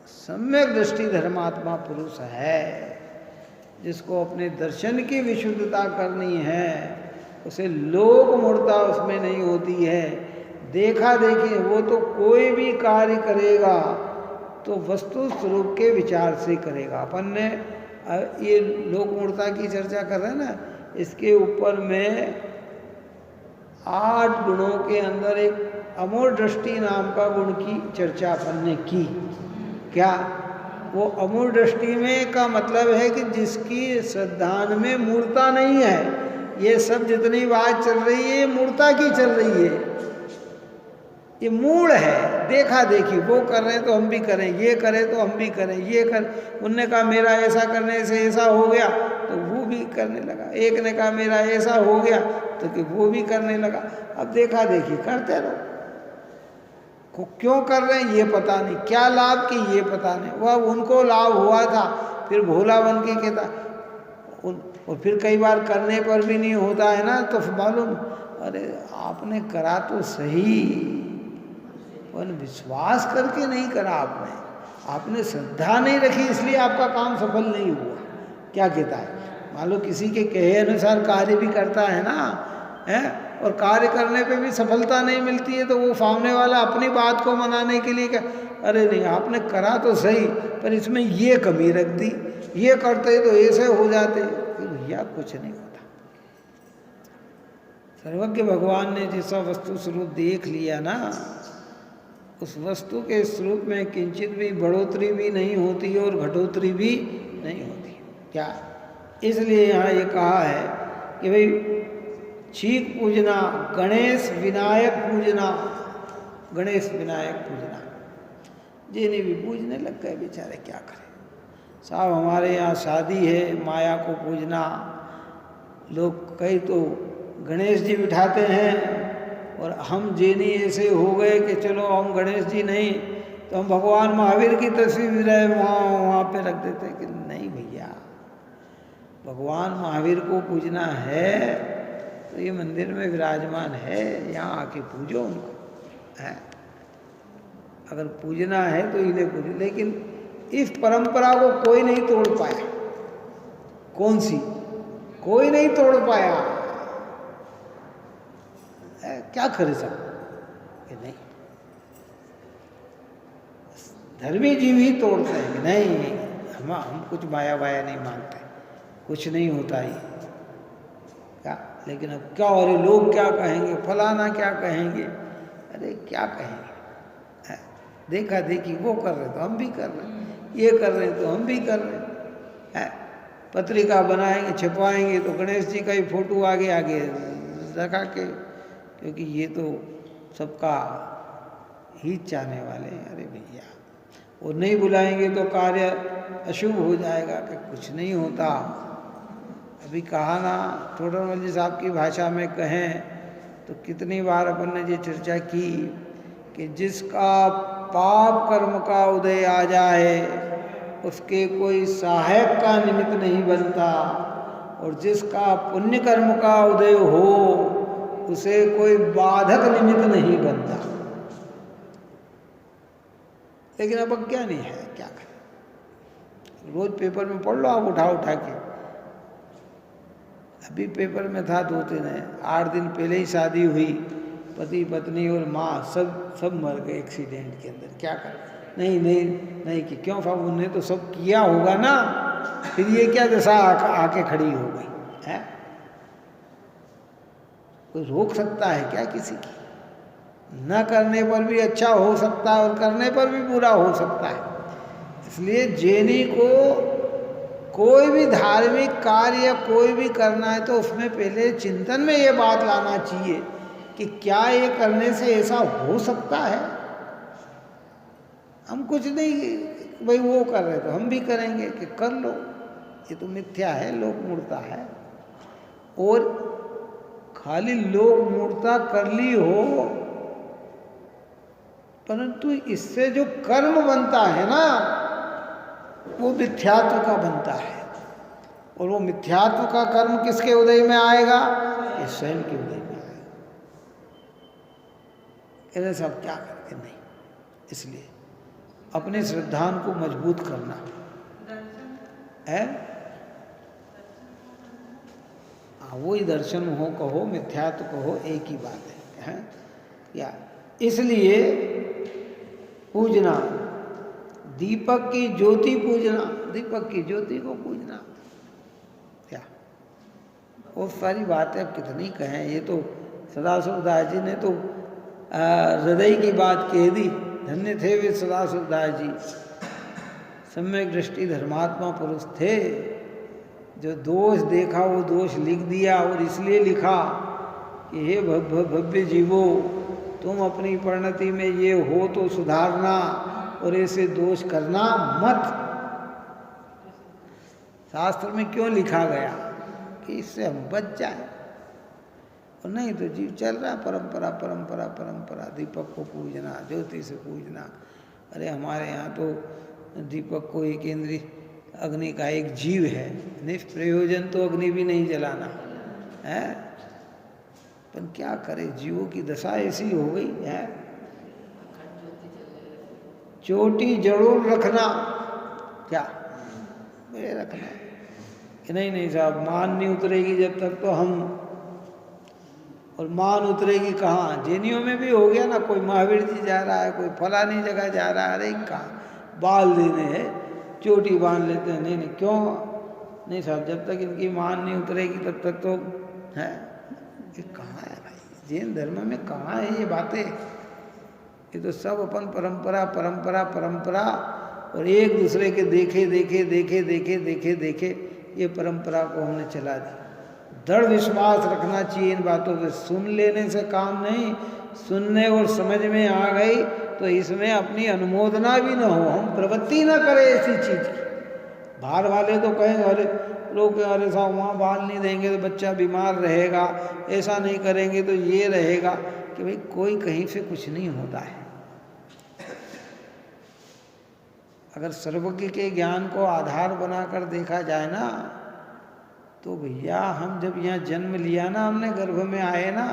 Speaker 1: सम्यक दृष्टि धर्मात्मा पुरुष है, जिसको अपने दर्शन की विशुद्धता करनी है, उसे लोक मूर्ता उसमें नहीं होती है। देखा देखी, वो तो कोई भी कार्य करेगा तो वस्तु स्वरूप के विचार से करेगा। अपन ने ये लोक मूर्ता की चर्चा कर रहे हैं ना, इसके ऊपर में 8 गुणों के अंदर एक अमोढ़ दृष्टि नाम का गुण की चर्चा अपन ने की। क्या वो अमूढ़ दृष्टि में का मतलब है कि जिसकी श्रद्धान में मूर्ता नहीं है। ये सब जितनी बात चल रही है ये मूर्ता की चल रही है, ये मूढ़ है, देखा देखी। वो कर रहे हैं तो हम भी करें, ये करें तो हम भी करें, ये कर, उनने कहा मेरा ऐसा करने से ऐसा हो गया तो वो भी करने लगा, एक ने कहा मेरा ऐसा हो गया तो कि वो भी करने लगा। अब देखा देखी करते रहो। क्यों कर रहे हैं ये पता नहीं, क्या लाभ की ये पता नहीं। वह उनको लाभ हुआ था, फिर भोला बन के कहता और फिर कई बार करने पर भी नहीं होता है ना, तो मालूम अरे आपने करा तो सही, पर विश्वास करके नहीं करा आपने श्रद्धा नहीं रखी, इसलिए आपका काम सफल नहीं हुआ। क्या कहता है, मान लो किसी के कहे अनुसार कार्य भी करता है ना, है, और कार्य करने पे भी सफलता नहीं मिलती है, तो वो सामने वाला अपनी बात को मनाने के लिए क्या, अरे नहीं आपने करा तो सही पर इसमें ये कमी रख दी, ये करते तो ऐसे हो जाते। भैया कुछ नहीं होता। सर्वज्ञ भगवान ने जैसा वस्तु स्वरूप देख लिया ना, उस वस्तु के स्वरूप में किंचित भी बढ़ोतरी भी नहीं होती और घटोतरी भी नहीं होती। क्या, इसलिए यहाँ ये कहा है कि भाई चीख पूजना, गणेश विनायक पूजना, गणेश विनायक पूजना। जिन्हें भी पूजने लग गए बेचारे, क्या करें साहब। हमारे यहाँ शादी है, माया को पूजना, लोग कई तो गणेश जी बिठाते हैं, और हम जेनी ऐसे हो गए कि चलो हम गणेश जी नहीं तो हम भगवान महावीर की तस्वीर है वहाँ पे रख देते कि नहीं भैया, भगवान महावीर को पूजना है तो ये मंदिर में विराजमान है, यहाँ आके पूजो उनको, है। अगर पूजना है तो इन्हें पूजो, लेकिन इस परंपरा को कोई नहीं तोड़ पाया। कौन सी? कोई नहीं तोड़ पाया। क्या करे सब कि नहीं, धर्मी जीव ही तोड़ते हैं कि नहीं हम कुछ माया वाया नहीं मानते, कुछ नहीं होता ही क्या। लेकिन अब क्या, अरे लोग क्या कहेंगे, फलाना क्या कहेंगे, अरे क्या कहेंगे। देखा देखी वो कर रहे तो हम भी कर रहे, ये कर रहे तो हम भी कर रहे हैं। पत्रिका बनाएंगे, छपवाएंगे तो गणेश जी का ही फोटो आगे आगे रखा के, क्योंकि ये तो सबका ही चाहने वाले हैं। अरे भैया, वो नहीं बुलाएंगे तो कार्य अशुभ हो जाएगा कि कुछ नहीं होता। अभी कहा ना, टोडरमल जी साहब की भाषा में कहें तो कितनी बार अपन ने ये चर्चा की कि जिसका पाप कर्म का उदय आ जाए उसके कोई सहायक का निमित्त नहीं बनता, और जिसका पुण्य कर्म का उदय हो उसे कोई बाधक निमित्त नहीं बनता। लेकिन अब क्या नहीं है, क्या करें। रोज पेपर में पढ़ लो आप, उठा उठा के। अभी पेपर में था 2-3 8 दिन पहले ही शादी हुई, पति पत्नी और माँ सब मर गए एक्सीडेंट के अंदर। क्या करें, नहीं कि क्यों साहब, उन्होंने तो सब किया होगा ना, फिर ये क्या दशा आके खड़ी हो गई है। कोई रोक सकता है क्या किसी की? न करने पर भी अच्छा हो सकता है और करने पर भी बुरा हो सकता है। इसलिए जैनी को कोई भी धार्मिक कार्य कोई भी करना है तो उसमें पहले चिंतन में ये बात लाना चाहिए कि क्या ये करने से ऐसा हो सकता है। हम कुछ नहीं, भाई वो कर रहे तो हम भी करेंगे कि कर लो, ये तो मिथ्या है, लोक मूर्ता है। और खाली लोक मूर्ता कर ली हो, परंतु इससे जो कर्म बनता है ना वो मिथ्यात्व का बनता है। और वो मिथ्यात्व का कर्म किसके उदय में आएगा? ये स्वयं के उदय में आएगा। ऐसे सब क्या करके नहीं। इसलिए अपने श्रद्धान को मजबूत करना है। वही दर्शन हो कहो, मिथ्यात्व कहो, एक ही बात है। या इसलिए पूजना, दीपक की ज्योति पूजना, दीपक की ज्योति को पूजना। क्या बहुत सारी बातें अब कितनी कहें। ये तो सदाशिव दास जी ने तो हृदय की बात कह दी। धन्य थे वे सदाशिव दास जी। सम्यक दृष्टि धर्मात्मा पुरुष थे। जो दोष देखा वो दोष लिख दिया, और इसलिए लिखा कि हे भव्य जीवो, तुम अपनी परिणति में ये हो तो सुधारना, और ऐसे दोष करना मत। शास्त्र में क्यों लिखा गया कि इससे हम बच जाएं, और नहीं तो जीव चल रहा परंपरा परंपरा परंपरा, दीपक को पूजना, ज्योति से पूजना। अरे हमारे यहाँ तो दीपक को एक इंद्रिय अग्नि का एक जीव है, निष्प्रयोजन तो अग्नि भी नहीं जलाना है। पर क्या करे, जीवों की दशा ऐसी हो गई है। चोटी जरूर रखना, क्या मेरे रखना कि नहीं साहब, मान नहीं उतरेगी जब तक तो हम, और मान उतरेगी कहाँ? जेनियों में भी हो गया ना, कोई महावीर जी जा रहा है, कोई फलानी जगह जा रहा है, अरे कहाँ बाल देने हैं, चोटी बांध लेते हैं। नहीं क्यों? नहीं साहब, जब तक इनकी मान नहीं उतरेगी तब तक तो है। ये कहाँ है भाई, जैन धर्म में कहाँ है ये बातें? ये तो सब अपन परंपरा परंपरा परंपरा, और एक दूसरे के देखे देखे देखे देखे देखे देखे ये परंपरा को हमने चला दी। दृढ़ विश्वास रखना चाहिए इन बातों पे। सुन लेने से काम नहीं, सुनने और समझ में आ गई तो इसमें अपनी अनुमोदना भी ना हो, हम प्रवृत्ति ना करें ऐसी चीज की। बाहर वाले तो कहेंगे, अरे लोग अरे साहब वहाँ बाल नहीं देंगे तो बच्चा बीमार रहेगा, ऐसा नहीं करेंगे तो ये रहेगा, कि भाई कोई कहीं से कुछ नहीं होता है। अगर सर्वज्ञ के ज्ञान को आधार बनाकर देखा जाए ना, तो भैया हम जब यहाँ जन्म लिया ना, हमने गर्भ में आए ना,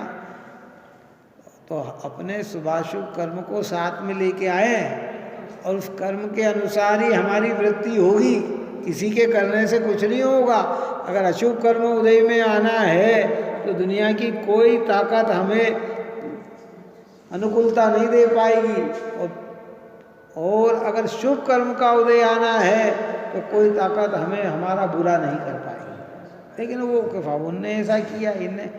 Speaker 1: तो अपने शुभाशुभ कर्म को साथ में लेके आए, और उस कर्म के अनुसार ही हमारी वृत्ति होगी, किसी के करने से कुछ नहीं होगा। अगर अशुभ कर्म उदय में आना है तो दुनिया की कोई ताकत हमें अनुकूलता नहीं दे पाएगी, और अगर शुभ कर्म का उदय आना है तो कोई ताकत हमें हमारा बुरा नहीं कर पाएगी। लेकिन वो कहा उनने ऐसा किया, इनने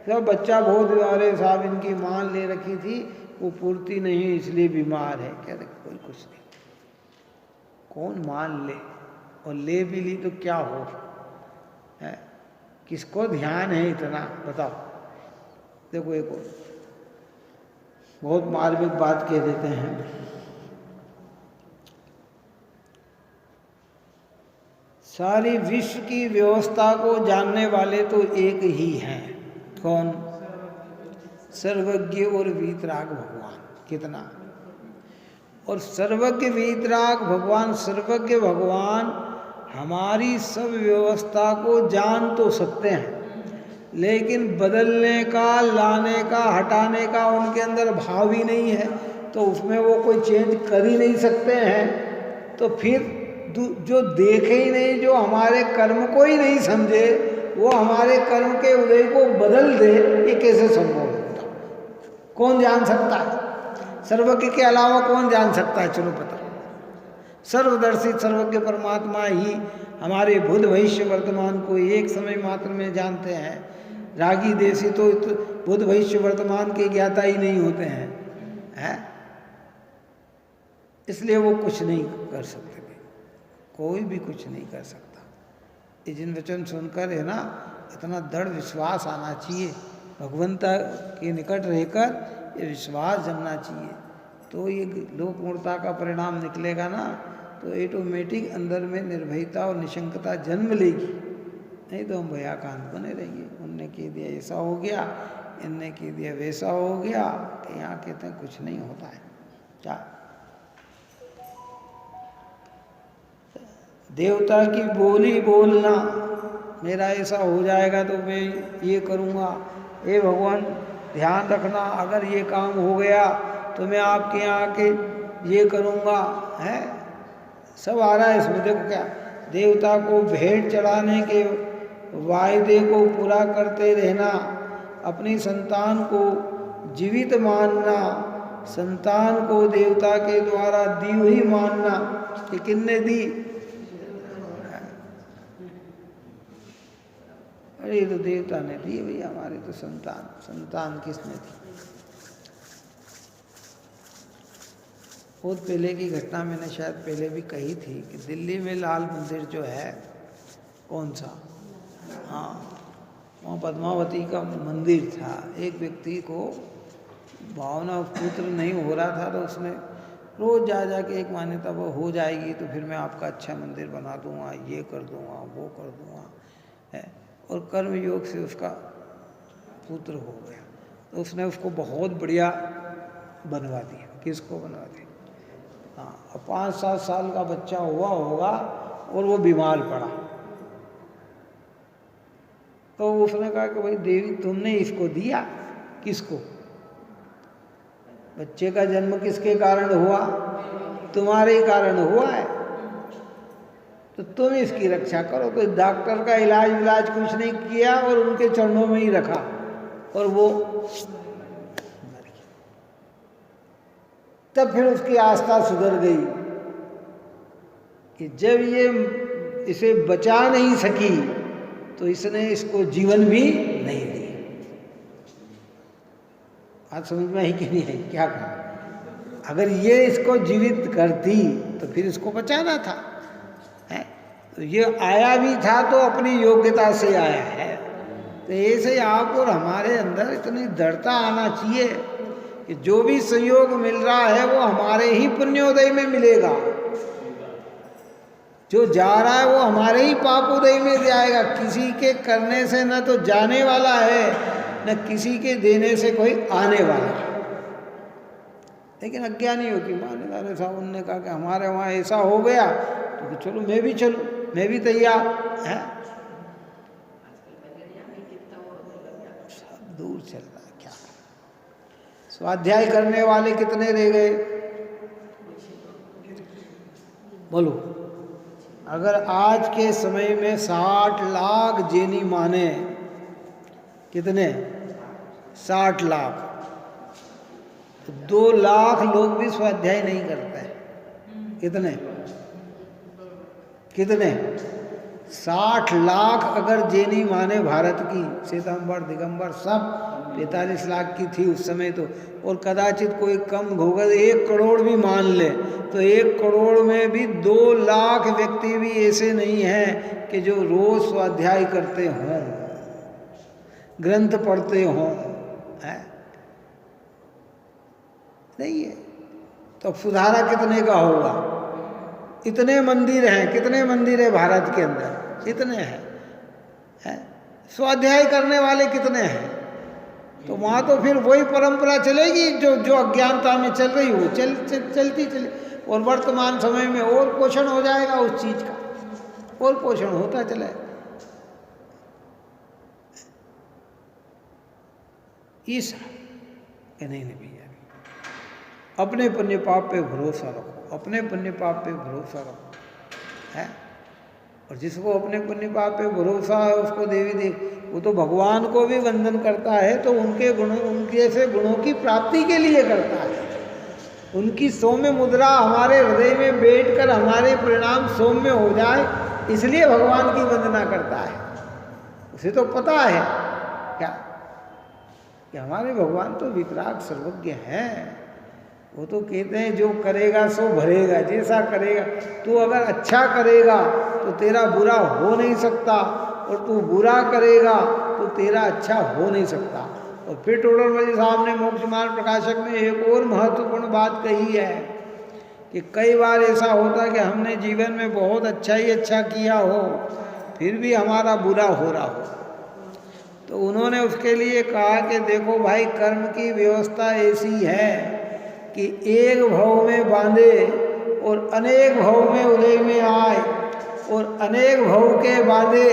Speaker 1: सब बच्चा बहुत अरे साहब इनकी मान ले रखी थी, वो पूर्ति नहीं इसलिए बीमार है। कहते कोई कुछ नहीं, कौन मान ले, और ले भी ली तो क्या हो है? किसको ध्यान है इतना बताओ? देखो एक बहुत मार्मिक बात कह देते हैं। सारी विश्व की व्यवस्था को जानने वाले तो एक ही हैं, कौन? सर्वज्ञ और वीतराग भगवान। कितना? और सर्वज्ञ वीतराग भगवान, सर्वज्ञ भगवान हमारी सब व्यवस्था को जान तो सकते हैं, लेकिन बदलने का, लाने का, हटाने का उनके अंदर भाव ही नहीं है, तो उसमें वो कोई चेंज कर ही नहीं सकते हैं। तो फिर जो देखे ही नहीं, जो हमारे कर्म को ही नहीं समझे, वो हमारे कर्म के उदय को बदल दे, ये कैसे संभव होता? कौन जान सकता है? सर्वज्ञ के अलावा कौन जान सकता है? चलो बताओ। सर्वदर्शी सर्वज्ञ परमात्मा ही हमारे भूत भविष्य वर्तमान को एक समय मात्र में जानते हैं। रागी देशी तो भूत भविष्य वर्तमान के ज्ञाता ही नहीं होते हैं, इसलिए वो कुछ नहीं कर सकते, कोई भी कुछ नहीं कर सकता। ये जिन वचन सुनकर है ना, इतना दृढ़ विश्वास आना चाहिए, भगवंता के निकट रहकर ये विश्वास जमना चाहिए, तो ये लोकमूर्ता का परिणाम निकलेगा ना, तो ऑटोमेटिक अंदर में निर्भयता और निशंकता जन्म लेगी। नहीं तो हम भयाकांत बने रहेंगे, उनने कह दिया ऐसा हो गया, इनने कह दिया वैसा हो गया, कि यहाँ कहते हैं कुछ नहीं होता है। क्या देवता की बोली बोलना, मेरा ऐसा हो जाएगा तो मैं ये करूँगा, हे भगवान ध्यान रखना, अगर ये काम हो गया तो मैं आपके यहाँ आके ये करूँगा, है सब आ रहा है इसमें। देखो क्या, देवता को भेंट चढ़ाने के वायदे को पूरा करते रहना, अपनी संतान को जीवित मानना, संतान को देवता के द्वारा दी हुई मानना, कि किसने दी? अरे तो देवता ने दी भैया, हमारे तो संतान किसने दी? बहुत पहले की घटना मैंने शायद पहले भी कही थी कि दिल्ली में लाल मंदिर जो है, कौन सा, हाँ, वहाँ पद्मावती का मंदिर था। एक व्यक्ति को भावना पुत्र नहीं हो रहा था, तो उसने रोज़ जा जा के एक मान्यता वो हो जाएगी तो फिर मैं आपका अच्छा मंदिर बना दूंगा, ये कर दूंगा, वो कर दूंगा, है। और कर्म योग से उसका पुत्र हो गया, तो उसने उसको बहुत बढ़िया बनवा दिया। किसको बनवा दिया? हाँ, अब 5-7 साल का बच्चा हुआ होगा और वो बीमार पड़ा, तो उसने कहा कि भाई देवी तुमने इसको दिया, किसको? बच्चे का जन्म किसके कारण हुआ? तुम्हारे कारण हुआ है, तो तुम इसकी रक्षा करो। तो डॉक्टर का इलाज कुछ नहीं किया और उनके चरणों में ही रखा और वो मर गया। तब फिर उसकी आस्था सुधर गई कि जब ये इसे बचा नहीं सकी तो इसने इसको जीवन भी नहीं दिया। आज समझ में आई कि नहीं आई? क्या कहा? अगर ये इसको जीवित करती तो फिर इसको बचाना था, है? तो ये आया भी था तो अपनी योग्यता से आया है। तो ऐसे आप और हमारे अंदर इतनी दृढ़ता आना चाहिए कि जो भी सहयोग मिल रहा है वो हमारे ही पुण्योदय में मिलेगा, जो जा रहा है वो हमारे ही पापोदय में जाएगा। किसी के करने से न तो जाने वाला है, न किसी के देने से कोई आने वाला है। लेकिन अज्ञानियों की मान्यता ऐसा, उनने कहा कि हमारे वहाँ ऐसा हो गया तो चलो मैं भी चलूँ, मैं भी तैयार, है। सब दूर चल रहा है, क्या स्वाध्याय करने वाले कितने रह गए? बोलो, अगर आज के समय में 60 लाख जैनी माने, कितने? 60 लाख, तो 2 लाख लोग भी स्वाध्याय नहीं करते हैं। कितने? 60 लाख अगर जैनी माने भारत की, श्वेतांबर दिगंबर सब 45 लाख की थी उस समय तो, और कदाचित कोई कम होगा 1 करोड़ भी मान ले, तो 1 करोड़ में भी 2 लाख व्यक्ति भी ऐसे नहीं हैं कि जो रोज स्वाध्याय करते हों, ग्रंथ पढ़ते हों, है? नहीं है। तो सुधारा कितने का होगा? इतने मंदिर हैं, कितने मंदिर है भारत के अंदर? इतने हैं, है? स्वाध्याय करने वाले कितने हैं? तो वहाँ तो फिर वही परंपरा चलेगी जो अज्ञानता में चल रही हो, चलती चले, और वर्तमान समय में और पोषण हो जाएगा उस चीज का, और पोषण होता चले। ईसा कि नहीं भैया, अपने पुण्य पाप पे भरोसा रखो, अपने पुण्य पाप पे भरोसा रखो, है। और जिसको अपने पुण्य पाप पे भरोसा है उसको देवी देव, वो तो भगवान को भी वंदन करता है तो उनके गुणों, उनके से गुणों की प्राप्ति के लिए करता है। उनकी सौम्य मुद्रा हमारे हृदय में बैठकर हमारे परिणाम सौम्य हो जाए, इसलिए भगवान की वंदना करता है। उसे तो पता है क्या कि हमारे भगवान तो वितराग सर्वज्ञ हैं। वो तो कहते हैं जो करेगा सो भरेगा, जैसा करेगा। तू अगर अच्छा करेगा तो तेरा बुरा हो नहीं सकता, और तू बुरा करेगा तो तेरा अच्छा हो नहीं सकता। और फिर टोडरमल साहब ने मोक्ष मार्ग प्रकाशक में एक और महत्वपूर्ण बात कही है कि कई बार ऐसा होता है कि हमने जीवन में बहुत अच्छा ही अच्छा किया हो, फिर भी हमारा बुरा हो रहा हो। तो उन्होंने उसके लिए कहा कि देखो भाई, कर्म की व्यवस्था ऐसी है कि एक भव में बांधे और अनेक भव में उदय में आए, और अनेक भव के बांधे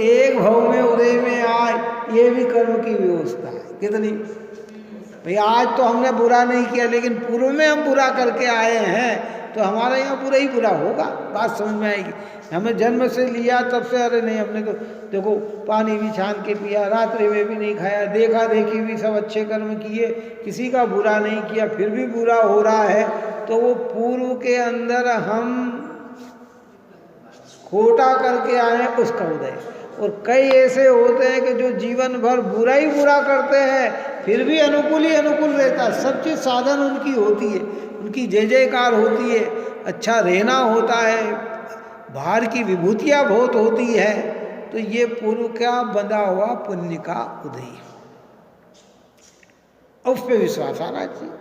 Speaker 1: एक भव में उदय में आए, ये भी कर्म की व्यवस्था है। कितनी भाई, आज तो हमने बुरा नहीं किया, लेकिन पूर्व में हम बुरा करके आए हैं तो हमारा यहाँ बुरा ही बुरा होगा। बात समझ में आएगी? हमें जन्म से लिया तब से, अरे नहीं हमने तो देखो पानी भी छान के पिया, रात्रि में भी नहीं खाया, देखा देखी भी सब अच्छे कर्म किए, किसी का बुरा नहीं किया, फिर भी बुरा हो रहा है, तो वो पूर्व के अंदर हम खोटा करके आए उसका उदय। और कई ऐसे होते हैं कि जो जीवन भर बुरा ही बुरा करते हैं, फिर भी अनुकूल ही अनुकूल रहता है। सब चीज़ साधन उनकी होती है, उनकी जय जयकार होती है, अच्छा रहना होता है, बाहर की विभूतियाँ बहुत होती है। तो ये पूर्व का बंधा हुआ पुण्य का उदय, उस पर विश्वास आना चाहिए।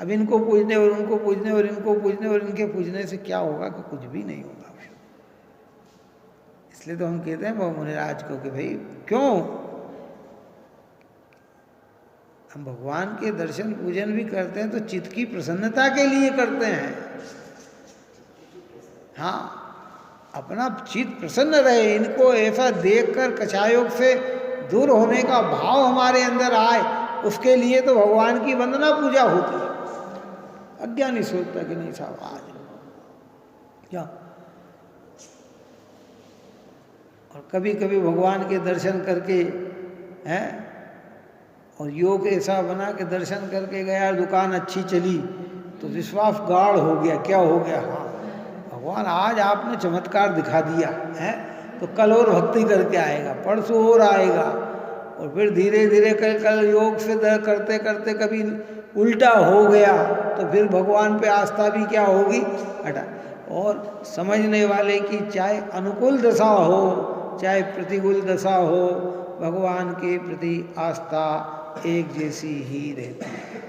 Speaker 1: अब इनको पूजने और उनको पूजने और इनको पूजने और इनके पूजने से क्या होगा कि कुछ भी नहीं होगा। इसलिए तो हम कहते हैं बहु मुनिराज को कि भाई क्यों हम भगवान के दर्शन पूजन भी करते हैं तो चित्त की प्रसन्नता के लिए करते हैं। हाँ, अपना चित्त प्रसन्न रहे, इनको ऐसा देखकर कछायोग से दूर होने का भाव हमारे अंदर आए, उसके लिए तो भगवान की वंदना पूजा होती है। अज्ञानी सोचता कि नहीं साहब आज क्या, और कभी कभी भगवान के दर्शन करके हैं, और योग ऐसा बना के दर्शन करके गया, दुकान अच्छी चली तो विश्वास गाढ़ हो गया। क्या हो गया? हाँ भगवान आज आपने चमत्कार दिखा दिया है, तो कल और भक्ति करके आएगा, परसों और आएगा, और फिर धीरे धीरे कल योग से करते करते कभी उल्टा हो गया तो फिर भगवान पे आस्था भी क्या होगी, हटा। और समझने वाले की चाहे अनुकूल दशा हो चाहे प्रतिकूल दशा हो, भगवान के प्रति आस्था एक जैसी ही रहती है।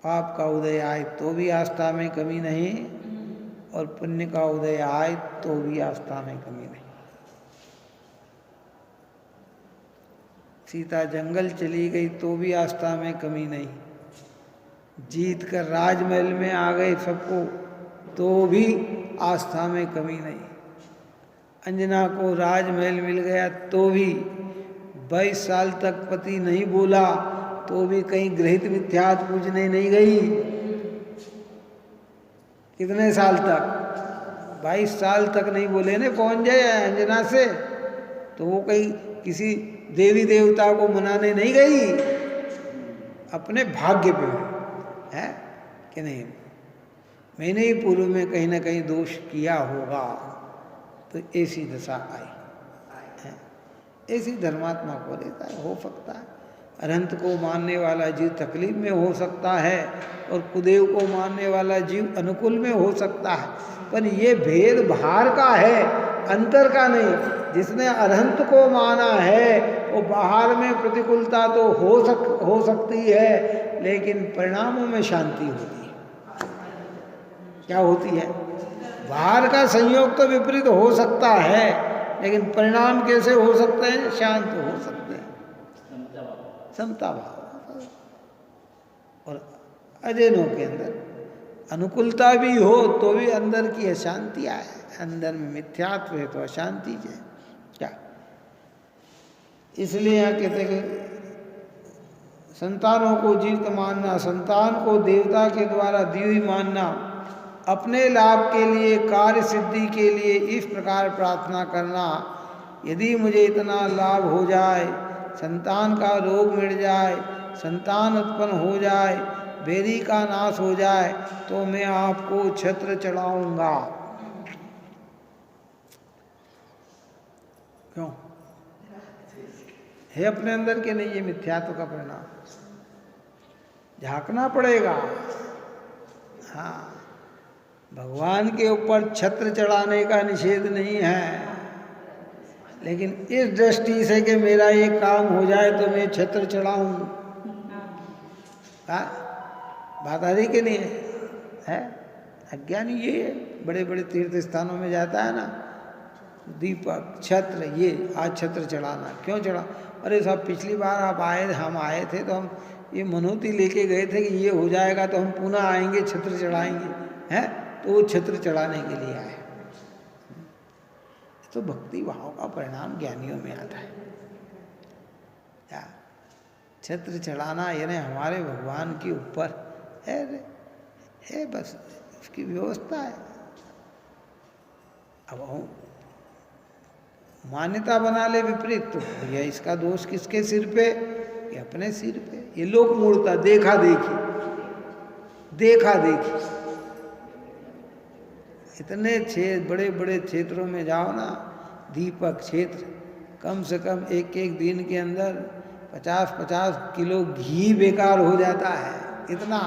Speaker 1: पाप का उदय आए तो भी आस्था में कमी नहीं, और पुण्य का उदय आए तो भी आस्था में कमी नहीं। सीता जंगल चली गई तो भी आस्था में कमी नहीं, जीत कर राजमहल में आ गए सबको तो भी आस्था में कमी नहीं। अंजना को राजमहल मिल गया तो भी 22 साल तक पति नहीं बोला तो भी कहीं गृहित मिथ्यात पूजने नहीं गई। कितने साल तक? 22 साल तक नहीं बोले ने पहुंच जाए अंजना से, तो वो कहीं किसी देवी देवता को मनाने नहीं गई, अपने भाग्य पे है कि नहीं, मैंने ही पूर्व में कहीं ना कहीं दोष किया होगा, तो ऐसी दशा आई है। ऐसी धर्मात्मा को रहता है, हो सकता है अनंत को मानने वाला जीव तकलीफ में हो सकता है, और कुदेव को मानने वाला जीव अनुकूल में हो सकता है, पर ये भेद बाहर का है, अंतर का नहीं। जिसने अनंत को माना है वो बाहर में प्रतिकूलता तो हो सकती है, लेकिन परिणामों में शांति होती है। क्या होती है? बाहर का संयोग तो विपरीत हो सकता है, लेकिन परिणाम कैसे हो सकते हैं? शांत हो सकते हैं, समता भाव। और अजैनों के अंदर अनुकूलता भी हो तो भी अंदर की अशांति आए, अंदर में मिथ्यात्व है तो अशांति है क्या। इसलिए यहाँ कहते हैं कि संतानों को जीवित मानना, संतान को देवता के द्वारा दी हुई मानना, अपने लाभ के लिए कार्य सिद्धि के लिए इस प्रकार प्रार्थना करना, यदि मुझे इतना लाभ हो जाए, संतान का रोग मिट जाए, संतान उत्पन्न हो जाए, बेरी का नाश हो जाए, तो मैं आपको छत्र चढ़ाऊंगा। क्यों है? अपने अंदर के नहीं, ये मिथ्यात्व का परिणाम, झांकना पड़ेगा। हाँ, भगवान के ऊपर छत्र चढ़ाने का निषेध नहीं है, लेकिन इस दृष्टि से कि मेरा ये काम हो जाए तो मैं छत्र चढ़ाऊं, बात आ रही कि नहीं है? अज्ञानी ये है, बड़े बड़े तीर्थ स्थानों में जाता है ना, दीपक छत्र, ये आज छत्र चढ़ाना। क्यों चढ़ा? अरे साहब पिछली बार आप आए, हम आए थे तो हम ये मनोती लेके गए थे कि ये हो जाएगा तो हम पुनः आएंगे, छत्र चढ़ाएंगे, हैं? तो वो छत्र चढ़ाने के लिए आए। तो भक्ति भाव का परिणाम ज्ञानियों में आता है। क्या छत्र चढ़ाना यानी हमारे भगवान के ऊपर है, बस उसकी व्यवस्था है। अब हम मान्यता बना ले विपरीत, तो भैया इसका दोष किसके सिर पे? ये अपने सिर पे। ये लोक मूर्ता, देखा देखी, देखा देखी। इतने बड़े बड़े क्षेत्रों में जाओ ना, दीपक क्षेत्र, कम से कम एक एक दिन के अंदर 50-50 किलो घी बेकार हो जाता है। इतना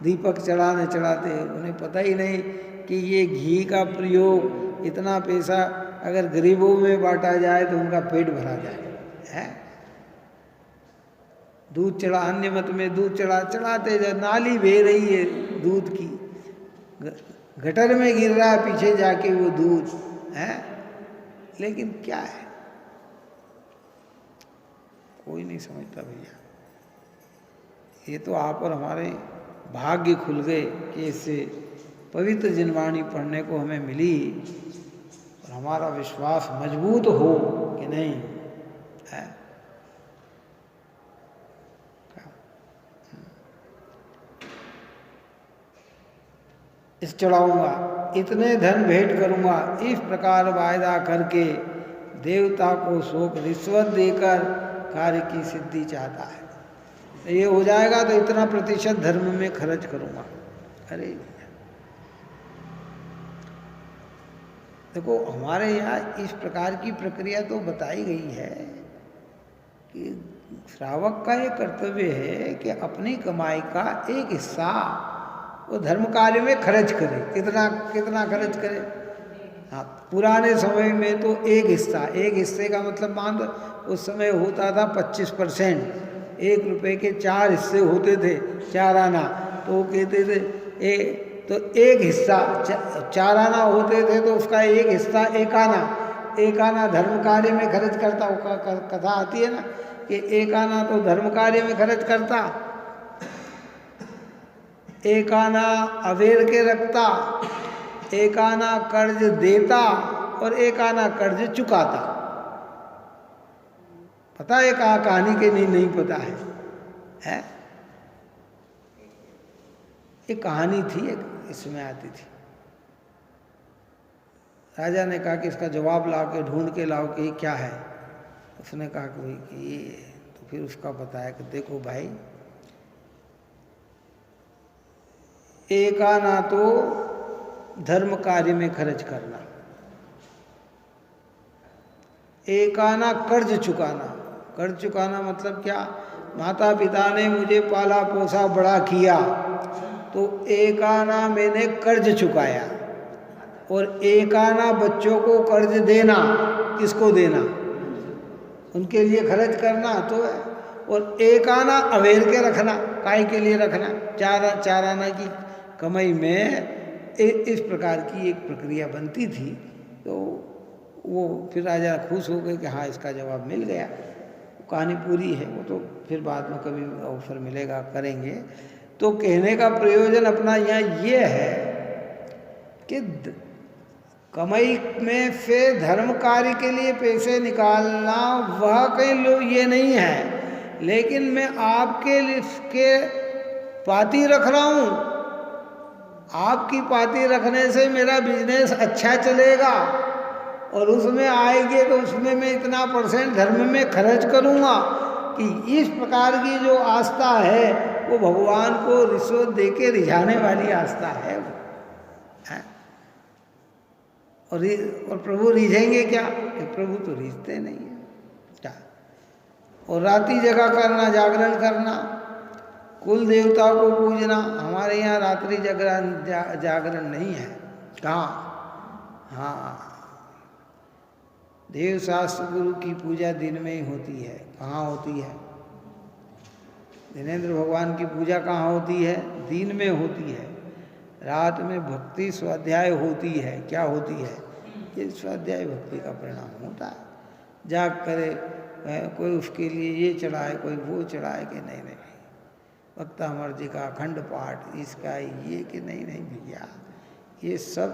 Speaker 1: दीपक चढ़ाने चढ़ाते उन्हें पता ही नहीं कि ये घी का प्रयोग, इतना पैसा अगर गरीबों में बांटा जाए तो उनका पेट भरा जाए है। दूध चढ़ा, अन्य मत में दूध चढ़ाते जाए, नाली बह रही है दूध की, गटर में गिर रहा है पीछे जाके वो दूध है, लेकिन क्या है कोई नहीं समझता भैया। ये तो आप और हमारे भाग्य खुल गए कि इससे पवित्र जिनवाणी पढ़ने को हमें मिली और हमारा विश्वास मजबूत हो कि नहीं है। इस चढ़ाऊंगा, इतने धन भेंट करूंगा, इस प्रकार वायदा करके देवता को शोक रिश्वत देकर कार्य की सिद्धि चाहता है। ये हो जाएगा तो इतना प्रतिशत धर्म में खर्च करूंगा। अरे देखो हमारे यहाँ इस प्रकार की प्रक्रिया तो बताई गई है कि श्रावक का ये कर्तव्य है कि अपनी कमाई का एक हिस्सा वो धर्म कार्य में खर्च करे। कितना कितना खर्च करे? हाँ, पुराने समय में तो एक हिस्से का मतलब मान लो उस समय होता था 25%। 1 रुपए के 4 हिस्से होते थे, 4 आना, तो वो कहते थे तो एक हिस्सा 4 आना होते थे तो उसका एक हिस्सा 1 आना धर्म कार्य में खर्च करता। वो कथा आती है ना कि 1 आना तो धर्म कार्य में खर्च करता, 1 आना अवेर के रखता, 1 आना कर्ज देता और 1 आना कर्ज चुकाता। पता है कहानी के नहीं पता है? एक कहानी थी, एक इसमें आती थी। राजा ने कहा कि इसका जवाब ला के ढूंढ के लाओ कि ये क्या है। उसने कहा कि भाई कि ये, तो फिर उसका बताया कि देखो भाई, 1 आना तो धर्म कार्य में खर्च करना, 1 आना कर्ज चुकाना। कर्ज चुकाना मतलब क्या? माता पिता ने मुझे पाला पोसा बड़ा किया तो 1 आना मैंने कर्ज चुकाया, और 1 आना बच्चों को कर्ज देना। किसको देना? उनके लिए खर्च करना तो है। और 1 आना अवेर के रखना। काय के लिए रखना? 4 आना की कमाई में इस प्रकार की एक प्रक्रिया बनती थी। तो वो फिर राजा खुश हो गए कि हाँ इसका जवाब मिल गया। कहानी पूरी है, वो तो फिर बाद में कभी अवसर मिलेगा करेंगे। तो कहने का प्रयोजन अपना यहाँ ये है कि कमाई में से धर्म कार्य के लिए पैसे निकालना वह कई लोग ये नहीं है, लेकिन मैं आपके लिए पाती रख रहा हूँ, आपकी पाती रखने से मेरा बिजनेस अच्छा चलेगा और उसमें आएंगे तो उसमें मैं इतना % धर्म में खर्च करूँगा। कि इस प्रकार की जो आस्था है वो भगवान को रिश्वत दे के रिझाने वाली आस्था है। और प्रभु रिझेंगे क्या? प्रभु तो रिझते नहीं है क्या? और रात्रि जगह करना, जागरण करना, कुल देवता को पूजना। हमारे यहाँ रात्रि जागरण नहीं है। कहाँ? हाँ, देव शास्त्र गुरु की पूजा दिन में ही होती है। कहाँ होती है? दिनेंद्र भगवान की पूजा कहाँ होती है? दिन में होती है। रात में भक्ति स्वाध्याय होती है। क्या होती है? ये स्वाध्याय भक्ति का परिणाम होता है। जाग करे, कोई उसके लिए ये चढ़ाए, कोई वो चढ़ाए कि नहीं भक्त अमर जी का अखंड पाठ, इसका ये कि नहीं भैया, ये सब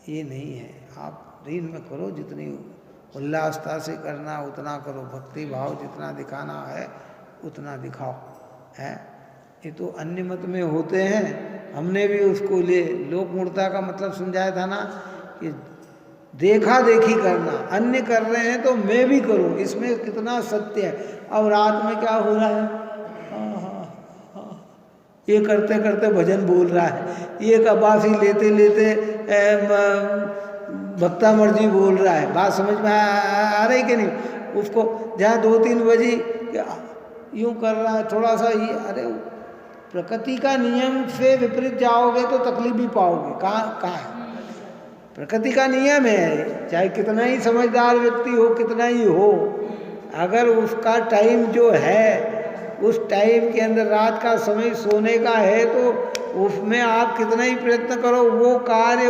Speaker 1: ये नहीं है। आप दिन में करो, जितनी उल्लासता से करना उतना करो, भक्ति भाव जितना दिखाना है उतना दिखाओ है। ये तो अन्य मत में होते हैं। हमने भी उसको लोक मूर्ता का मतलब समझाया था ना कि देखा देखी करना, अन्य कर रहे हैं तो मैं भी करूं, इसमें कितना सत्य है। अब रात में क्या हो रहा है? ये करते करते भजन बोल रहा है, ये कबासी लेते लेते भक्ता मर्जी बोल रहा है, बात समझ में आ रही कि नहीं? उसको जहाँ 2-3 बजे यूँ कर रहा है, थोड़ा सा ये, अरे प्रकृति का नियम से विपरीत जाओगे तो तकलीफ भी पाओगे। कहाँ है? प्रकृति का नियम है, चाहे कितना ही समझदार व्यक्ति हो, कितना ही हो, अगर उसका टाइम जो है उस टाइम के अंदर रात का समय सोने का है, तो उसमें आप कितना ही प्रयत्न करो, वो कार्य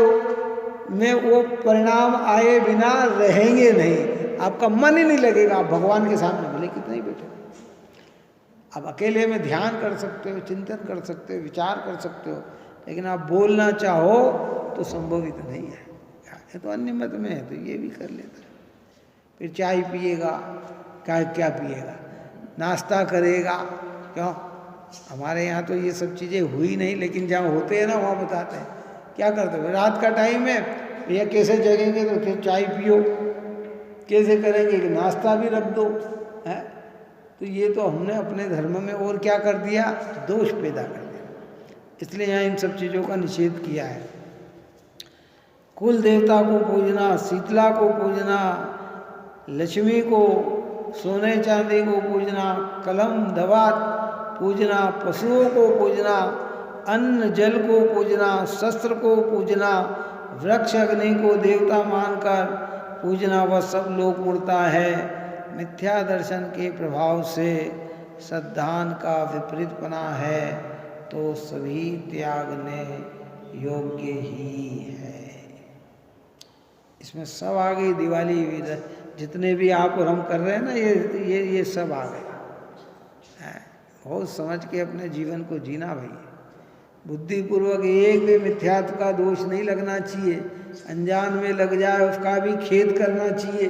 Speaker 1: में वो परिणाम आए बिना रहेंगे नहीं। आपका मन ही नहीं लगेगा, आप भगवान के सामने भले कितना ही बैठे। आप अकेले में ध्यान कर सकते हो, चिंतन कर सकते हो, विचार कर सकते हो, लेकिन आप बोलना चाहो तो संभवित नहीं है। ये तो अन्य मत में है, तो ये भी कर लेता है। फिर चाय पिएगा, क्या पिएगा, नाश्ता करेगा, क्यों? हमारे यहाँ तो ये सब चीज़ें हुई नहीं, लेकिन जहाँ होते हैं ना वहाँ बताते हैं। क्या करते हो? रात का टाइम है भैया, कैसे जगेंगे? तो फिर चाय पियो। कैसे करेंगे कि नाश्ता भी रख दो, है? तो ये तो हमने अपने धर्म में और क्या कर दिया, दोष पैदा कर दिया। इसलिए यहाँ इन सब चीज़ों का निषेध किया है। कुल देवता को पूजना, शीतला को पूजना, लक्ष्मी को, सोने चांदी को पूजना, कलम दवात पूजना, पशुओं को पूजना, अन्न जल को पूजना, शस्त्र को पूजना, वृक्ष अग्नि को देवता मानकर पूजना, वह सब लोक मूर्ता है। मिथ्या दर्शन के प्रभाव से सद्धान का विपरीतपना है, तो सभी त्यागने योग्य ही है। इसमें सब आ गई, दिवाली जितने भी आप और हम कर रहे हैं ना, ये सब आ गए। बहुत समझ के अपने जीवन को जीना भाई, बुद्धिपूर्वक। एक भी मिथ्यात्व का दोष नहीं लगना चाहिए, अनजान में लग जाए उसका भी खेद करना चाहिए,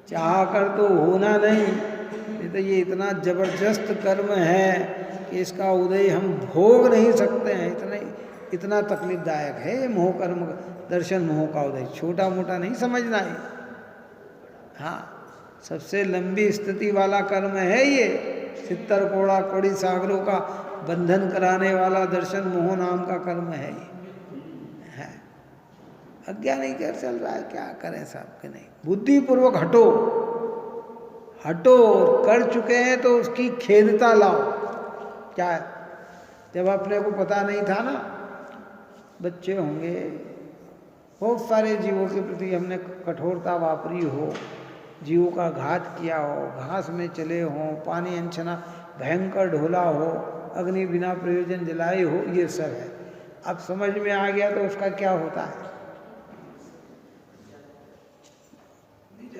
Speaker 1: चाह कर तो होना नहीं तो ये इतना जबरदस्त कर्म है कि इसका उदय हम भोग नहीं सकते हैं, इतना तकलीफदायक है मोह कर्म, दर्शन मोह का उदय। छोटा मोटा नहीं समझना है, हाँ, सबसे लंबी स्थिति वाला कर्म है ये। 70 कोड़ा कोड़ी सागरों का बंधन कराने वाला दर्शन मोह नाम का कर्म है ये। अज्ञानी क्या चल रहा है, क्या करें साहब के नहीं। बुद्धिपूर्वक हटो, कर चुके हैं तो उसकी खेदता लाओ। क्या है, जब अपने को पता नहीं था ना, बच्चे होंगे, बहुत सारे जीवों के प्रति हमने कठोरता वापरी हो, जीवों का घात किया हो, घास में चले हों, पानी अनछना भयंकर ढोला हो, अग्नि बिना प्रयोजन जलाए हो, ये सब है। अब समझ में आ गया तो उसका क्या होता है,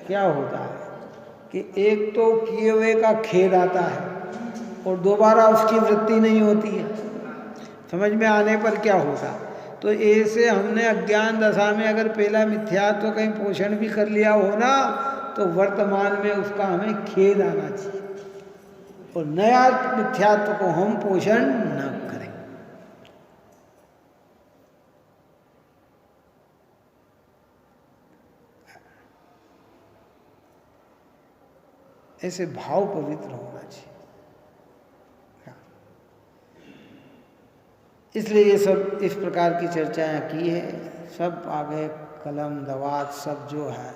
Speaker 1: क्या होता है कि एक तो किए हुए का खेद आता है और दोबारा उसकी वृत्ति नहीं होती है। समझ में आने पर क्या होता, तो ऐसे हमने अज्ञान दशा में अगर पहला मिथ्यात्व कहीं पोषण भी कर लिया हो ना, तो वर्तमान में उसका हमें खेद आना चाहिए और नया मिथ्यात्व को हम पोषण न करें। ऐसे भाव पवित्र होना चाहिए। इसलिए ये सब इस प्रकार की चर्चाएं की है। सब आगे कलम दवात सब जो है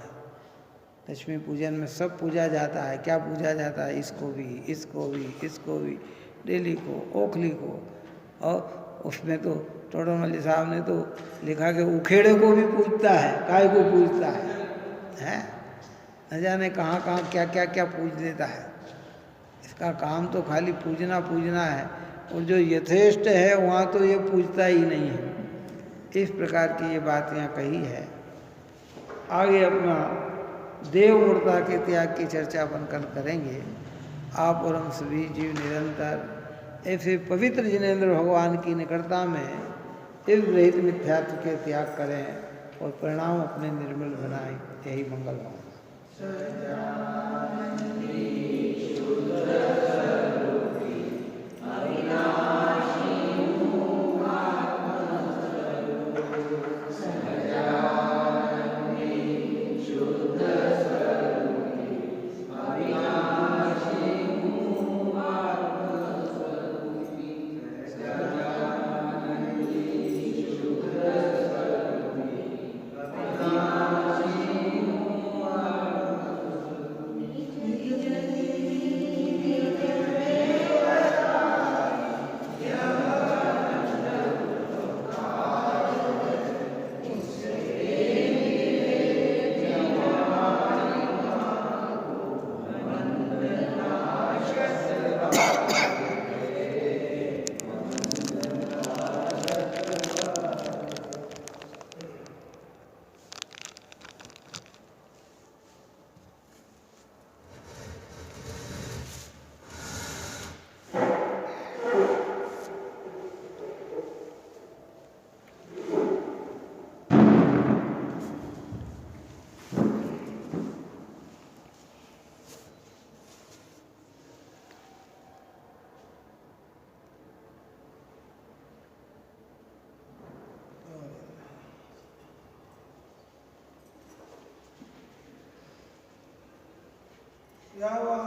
Speaker 1: लक्ष्मी पूजन में सब पूजा जाता है। क्या पूजा जाता है, इसको भी, इसको भी, इसको भी, डेली को, ओखली को, और उसमें तो टोडरमल्ली साहब ने तो लिखा कि उखेड़े को भी पूजता है। काय को पूजता है? न जाने कहाँ कहाँ क्या क्या क्या पूज देता है। इसका काम तो खाली पूजना पूजना है, और जो यथेष्ट है वहाँ तो ये पूजता ही नहीं है। इस प्रकार की ये बात यहाँ कही है। आगे अपना देव मूर्ता के त्याग की चर्चा बनकर करेंगे। आप और हम सभी जीव निरंतर ऐसे पवित्र जिनेंद्र भगवान की निकटता में इस रहित मिथ्यात्व के त्याग करें और परिणाम अपने निर्मल बनाएं। यही मंगल हो। या वह